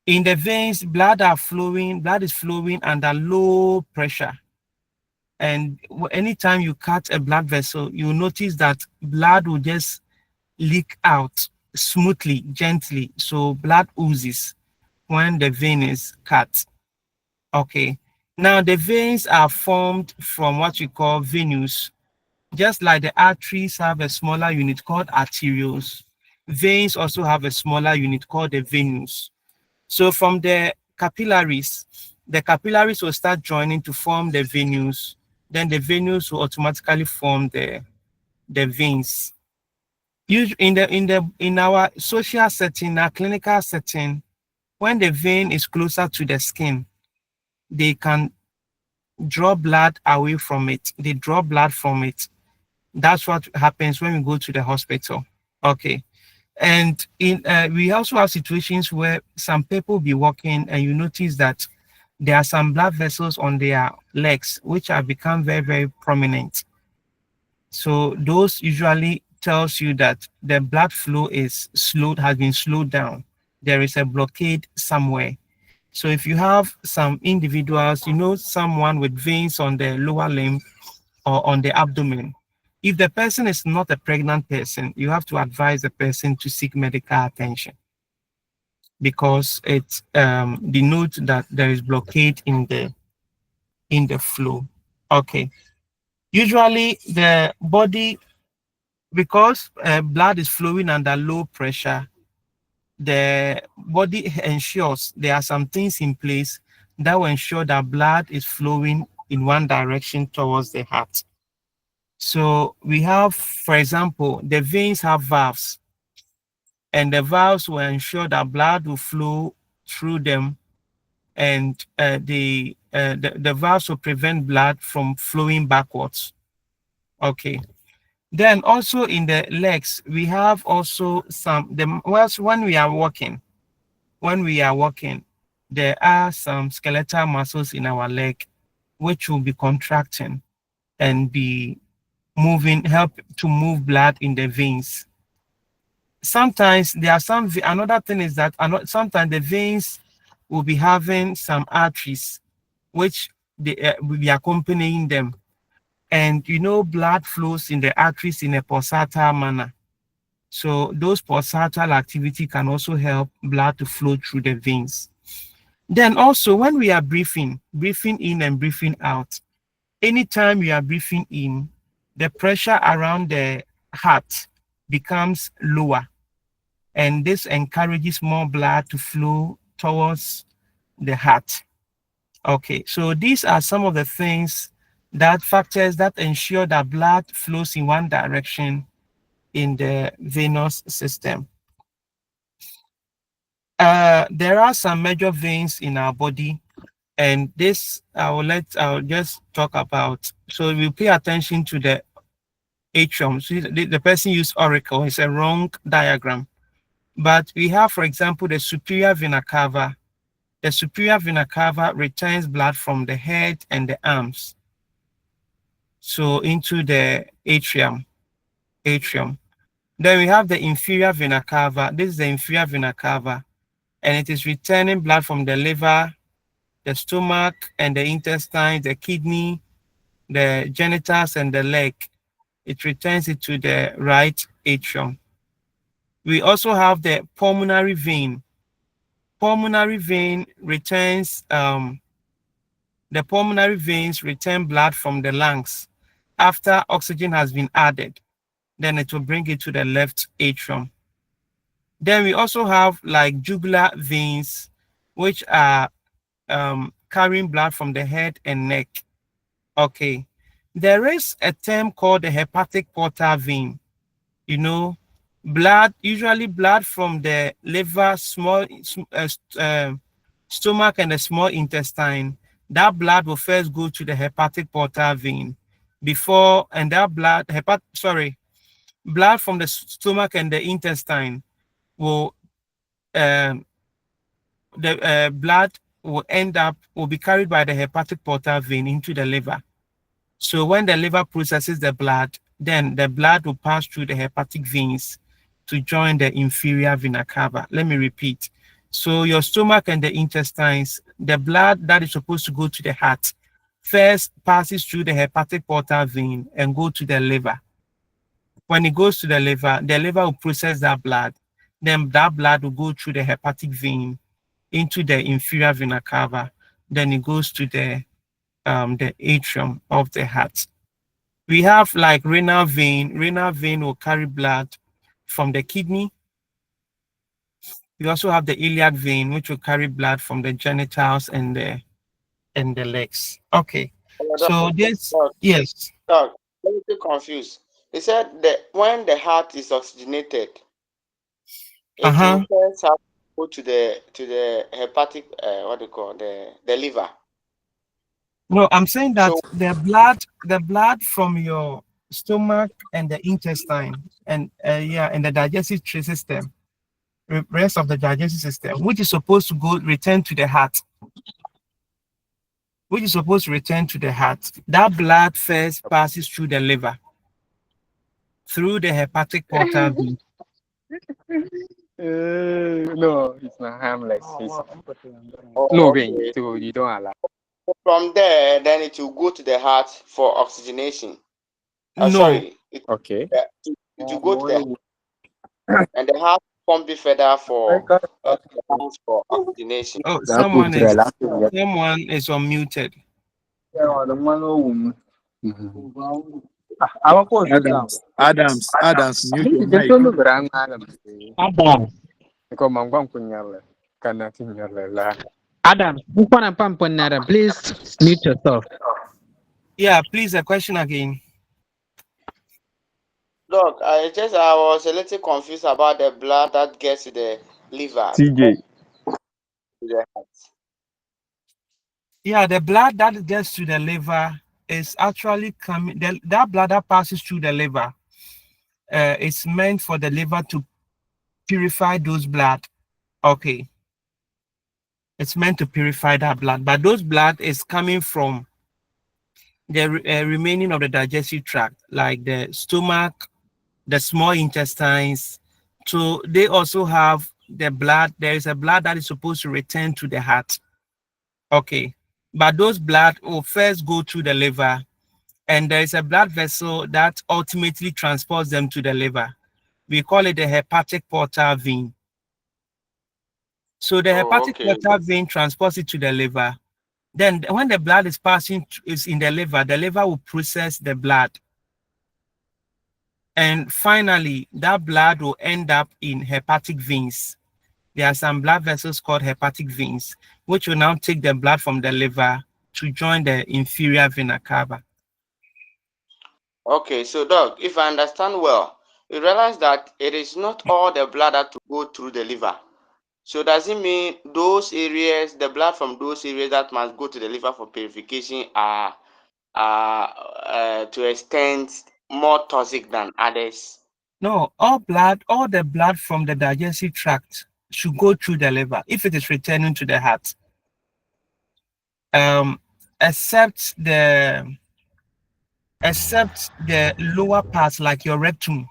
In the veins, blood is flowing under low pressure. And anytime you cut a blood vessel, you notice that blood will just leak out smoothly, gently. So blood oozes when the vein is cut. Okay. Now the veins are formed from what we call venules. Just like the arteries have a smaller unit called arterioles, veins also have a smaller unit called the venules. So from the capillaries will start joining to form the venules. Then the venules will automatically form the veins. In our social setting, our clinical setting, when the vein is closer to the skin, they can draw blood away from it. They draw blood from it. That's what happens when we go to the hospital. Okay. And we also have situations where some people be walking and you notice that there are some blood vessels on their legs which have become very, very prominent. So those usually tells you that the blood flow has been slowed down. There is a blockade somewhere. So if you have some individuals, someone with veins on the lower limb or on the abdomen, if the person is not a pregnant person, you have to advise the person to seek medical attention because it denotes that there is blockade in the flow. Okay. Usually the body, because blood is flowing under low pressure, the body ensures there are some things in place that will ensure that blood is flowing in one direction towards the heart. So we have, for example, the veins have valves, and the valves will ensure that blood will flow through them, and the valves will prevent blood from flowing backwards. Okay. Then also in the legs, we have also when we are walking, there are some skeletal muscles in our leg which will be contracting and be help to move blood in the veins. Sometimes there are another thing is that sometimes the veins will be having some arteries which will be accompanying them. And blood flows in the arteries in a pulsatile manner. So those pulsatile activity can also help blood to flow through the veins. Then also when we are breathing in and breathing out, anytime we are breathing in, the pressure around the heart becomes lower. And this encourages more blood to flow towards the heart. Okay, so these are some of the factors that ensure that blood flows in one direction in the venous system. There are some major veins in our body, and this I'll just talk about. So we pay attention to the atrium. So the person used auricle. It's a wrong diagram. But we have, for example, the superior vena cava. The superior vena cava retains blood from the head and the arms, so into the atrium. Then we have the inferior vena cava. This is the inferior vena cava, and it is returning blood from the liver, the stomach, and the intestine, the kidney, the genitals, and the leg. It returns it to the right atrium. We also have the pulmonary vein. Pulmonary vein returns the pulmonary veins return blood from the lungs after oxygen has been added. Then it will bring it to the left atrium. Then we also have like jugular veins, which are carrying blood from the head and neck. Okay. There is a term called the hepatic portal vein. Usually blood from the liver, stomach, and the small intestine. That blood will first go to the hepatic portal vein blood from the stomach and the intestine will blood will be carried by the hepatic portal vein into the liver. So when the liver processes the blood, then the blood will pass through the hepatic veins to join the inferior vena cava. Let me repeat. So your stomach and the intestines, the blood that is supposed to go to the heart first passes through the hepatic portal vein and go to the liver. When it goes to the liver will process that blood. Then that blood will go through the hepatic vein into the inferior vena cava. Then it goes to the atrium of the heart. We have like renal vein. Renal vein will carry blood from the kidney. We also have the iliac vein, which will carry blood from the genitals and the legs. Okay. So this, yes.
I'm a little confused. He said that when the heart is oxygenated, it will first have to go to the hepatic what do you call the liver.
No, I'm saying that the blood from your stomach and the intestine and and the digestive system, rest of the digestive system, which is supposed to return to the heart. That blood first passes through the liver, through the hepatic portal vein.
No, it's not harmless. No
Okay.
pain, so you don't allow.
From there, then it will go to the heart for oxygenation.
No.
Sorry.
Okay.
It will go to the heart, and the heart pump it further for oxygenation.
Oh, someone is unmuted.
Adams, mute your mic.
Adam, please mute yourself.
Yeah, please, a question again.
Look, I was a little confused about the blood that gets to the liver.
TJ.
To the heart.
Yeah, the blood that gets to the liver is actually coming. That blood that passes through the liver is meant for the liver to purify those blood. Okay. It's meant to purify that blood, but those blood is coming from the remaining of the digestive tract, like the stomach, the small intestines. So they also have the blood. There is a blood that is supposed to return to the heart. Okay. But those blood will first go to the liver, and there is a blood vessel that ultimately transports them to the liver. We call it the hepatic portal vein. So the hepatic portal vein transports it to the liver. Then when the blood is in the liver will process the blood. And finally, that blood will end up in hepatic veins. There are some blood vessels called hepatic veins, which will now take the blood from the liver to join the inferior vena cava.
Okay, so Doc, if I understand well, you realize that it is not all the blood that to go through the liver. So does it mean those areas, the blood from those areas that must go to the liver for purification are to extent more toxic than others?
No, all the blood from the digestive tract should go through the liver if it is returning to the heart. Except the lower parts like your rectum.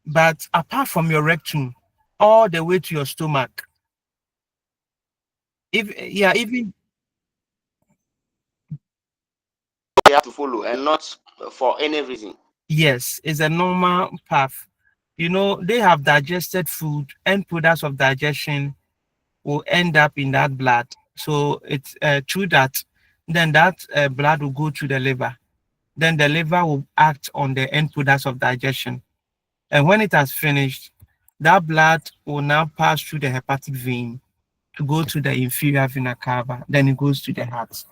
But apart from your rectum, all the way to your stomach. Even
they have to follow and not for any reason.
Yes, it's a normal path. You know, they have digested food and products of digestion will end up in that blood. So it's through that, then that blood will go to the liver. Then the liver will act on the end products of digestion. And when it has finished, that blood will now pass through the hepatic vein to go to the inferior vena cava. Then it goes to the heart.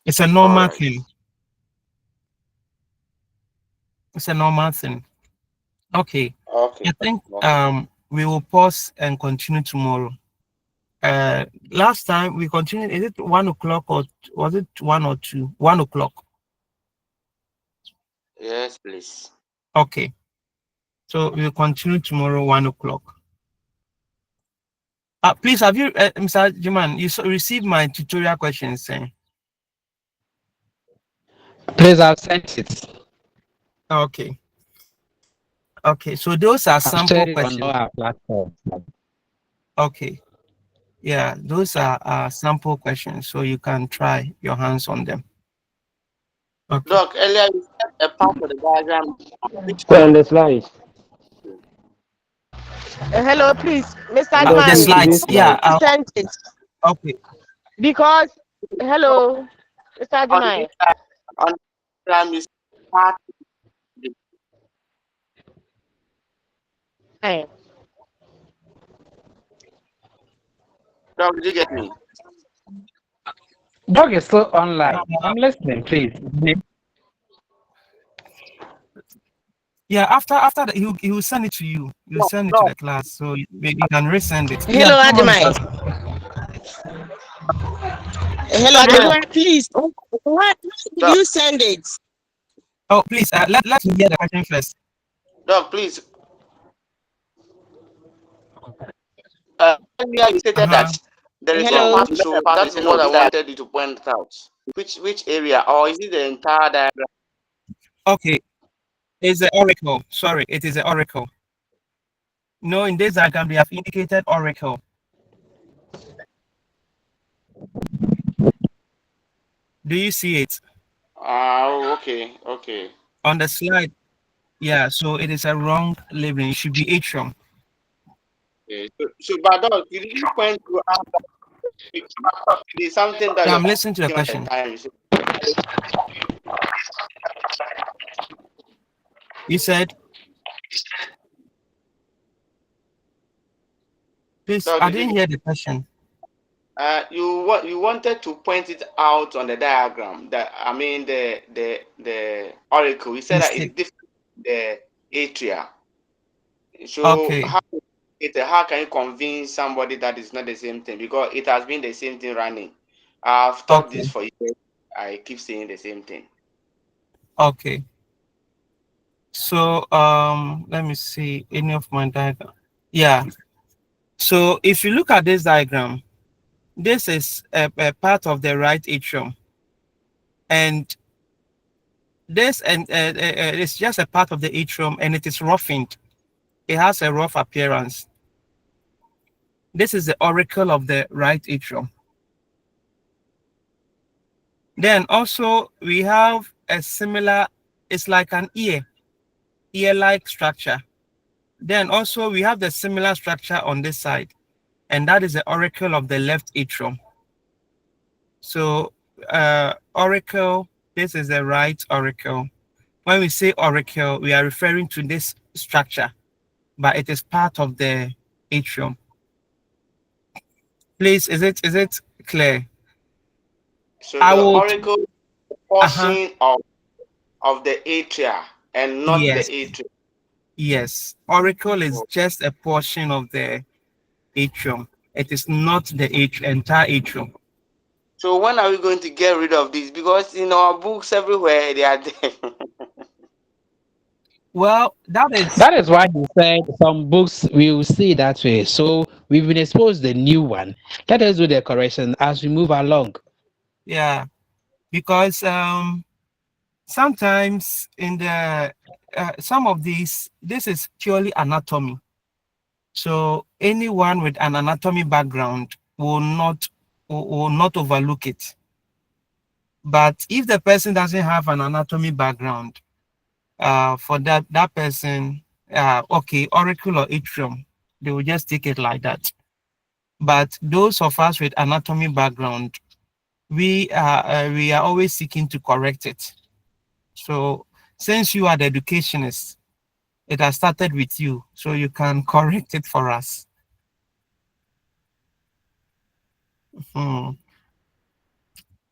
It's a normal thing. It's a normal thing. Okay. I think we will pause and continue tomorrow. Last time we continued, is it 1 o'clock or was it 1 or 2? 1 o'clock.
Yes, please.
Okay. So we'll continue tomorrow 1 o'clock. Please, have you, Mr. Jiman, you received my tutorial questions?
Please, I've sent it.
Okay. Okay, so those are sample questions.
On our platform.
Okay. Yeah, those are sample questions, so you can try your hands on them. Okay.
Doc, earlier you said a part of the diagram.
On the slide.
Hello, please, Mr.
Doc,
The
Man.
slides, yeah.
Sent it
Okay.
because hello, Mr.
On
Man.
the diagram is part.
Hey.
Doc, did you get me?
Doc is still online. I'm listening, please.
Yeah, after that, he will send it to you. He will send it to the class, so maybe you can resend it.
Hello,
Yeah,
Adimai. Hello, Adimai. Please, why did you send it?
Oh, please, let me hear the question first.
Doc, please. Earlier you stated that there is a part to show. That's what I wanted you to point out. Which area, or is it the entire diagram?
Okay, it's the oracle. Sorry, it is the oracle. No, in this diagram, they have indicated oracle. Do you see it?
Okay.
On the slide, yeah, so it is a wrong labeling. It should be atrium.
Okay. So but Doc, you didn't point to it is something that
I'm listening to the question. You said, please,
Doc,
I didn't hear the question.
You wanted to point it out on the diagram. That I mean the oracle. You said that it's different from the atria. So
okay.
How can you convince somebody that it's not the same thing? Because it has been the same thing running. I've taught this for years. I keep saying the same thing.
Okay. So let me see any of my diagram. Yeah. So if you look at this diagram, this is a part of the right atrium, and this it's just a part of the atrium, and it is roughened. It has a rough appearance. This is the auricle of the right atrium. Then also we have a similar, it's like an ear-like structure. Then also we have the similar structure on this side, and that is the auricle of the left atrium. So auricle, this is the right auricle. When we say auricle, we are referring to this structure, but it is part of the atrium. Please, is it clear?
So the auricle portion of the atria and not the atrium.
Yes, auricle is just a portion of the atrium. It is not the entire atrium.
So when are we going to get rid of this? Because in our books everywhere they are there.
Well, that
is why he said some books will see that way. So we've been exposed the new one. Let us do the correction as we move along.
Yeah, because sometimes in the some of these, this is purely anatomy. So anyone with an anatomy background will not overlook it. But if the person doesn't have an anatomy background, for that person, okay, auricle or atrium, they will just take it like that. But those of us with anatomy background, we are always seeking to correct it. So since you are the educationist, it has started with you, so you can correct it for us.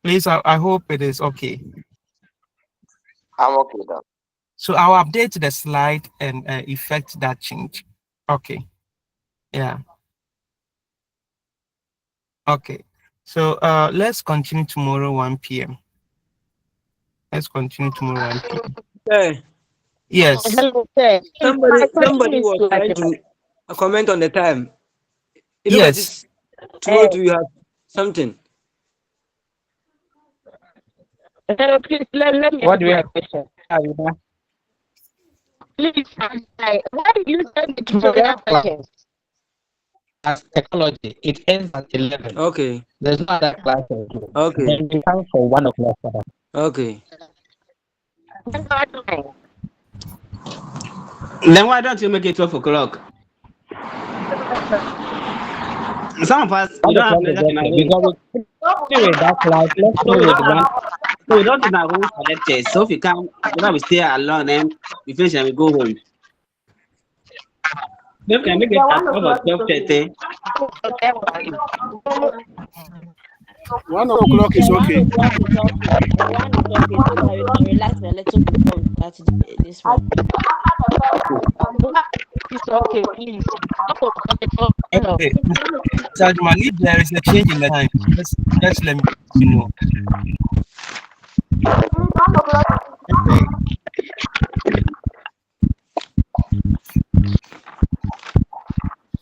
Please, I hope it is okay.
I'm okay, Doc.
So I'll update the slide and effect that change. Okay. Yeah. Okay. So let's continue tomorrow 1 p.m. Let's continue tomorrow 1 p.m.
Hey.
Yes.
Somebody was trying to comment on the time.
Yes.
tomorrow you have something.
Please let me
What do we
ask
have?
my question. Please, why did you send it to
Tomorrow we
other
have class
questions?
as psychology. It ends at 11.
Okay.
There's no other class.
Okay.
Then we come for 1 o'clock.
Okay.
Then
Then why don't you make it 12 o'clock? Some of us we don't have leisure in our room.
Because we with that class, let's
So
go
we
with
don't have
one.
so we don't in our room for lectures. So if we come, whether we stay alone and we finish and we go home. They can make it at 12 or 12:30.
1 o'clock is okay.
1 o'clock is okay. 1 is okay so that we can relax a little before we start this one.
it's okay, please.
Okay. Mr. Ajman, if there is a change in the time, just let me know. Okay.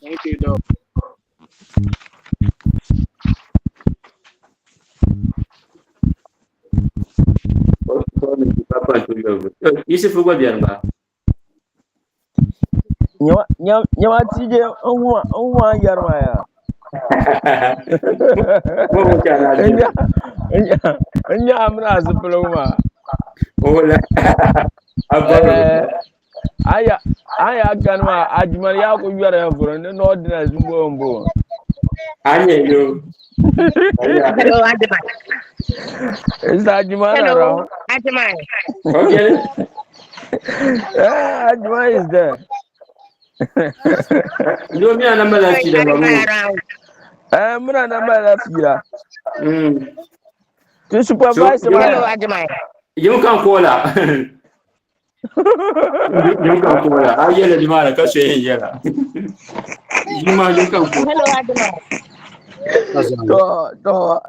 Thank you, Doc.
Yusuf go there ba.
Nyawa tije onwa yarma ya. Enya amra azploma.
Ola.
Aya ganma ajman ya ko yara ya furo ne no ordinary mbo.
Anye yo.
Hello, Ajman.
Is Ajman around?
Ajman.
Okay.
Ajman is there.
You me and mala chi da babu.
Muna na mala fira. To
So
supervise
Hello,
ma.
Ajman.
you can call her. You can call her. I yell di mara ka say yella. You can call.
Hello, Ajman.
To.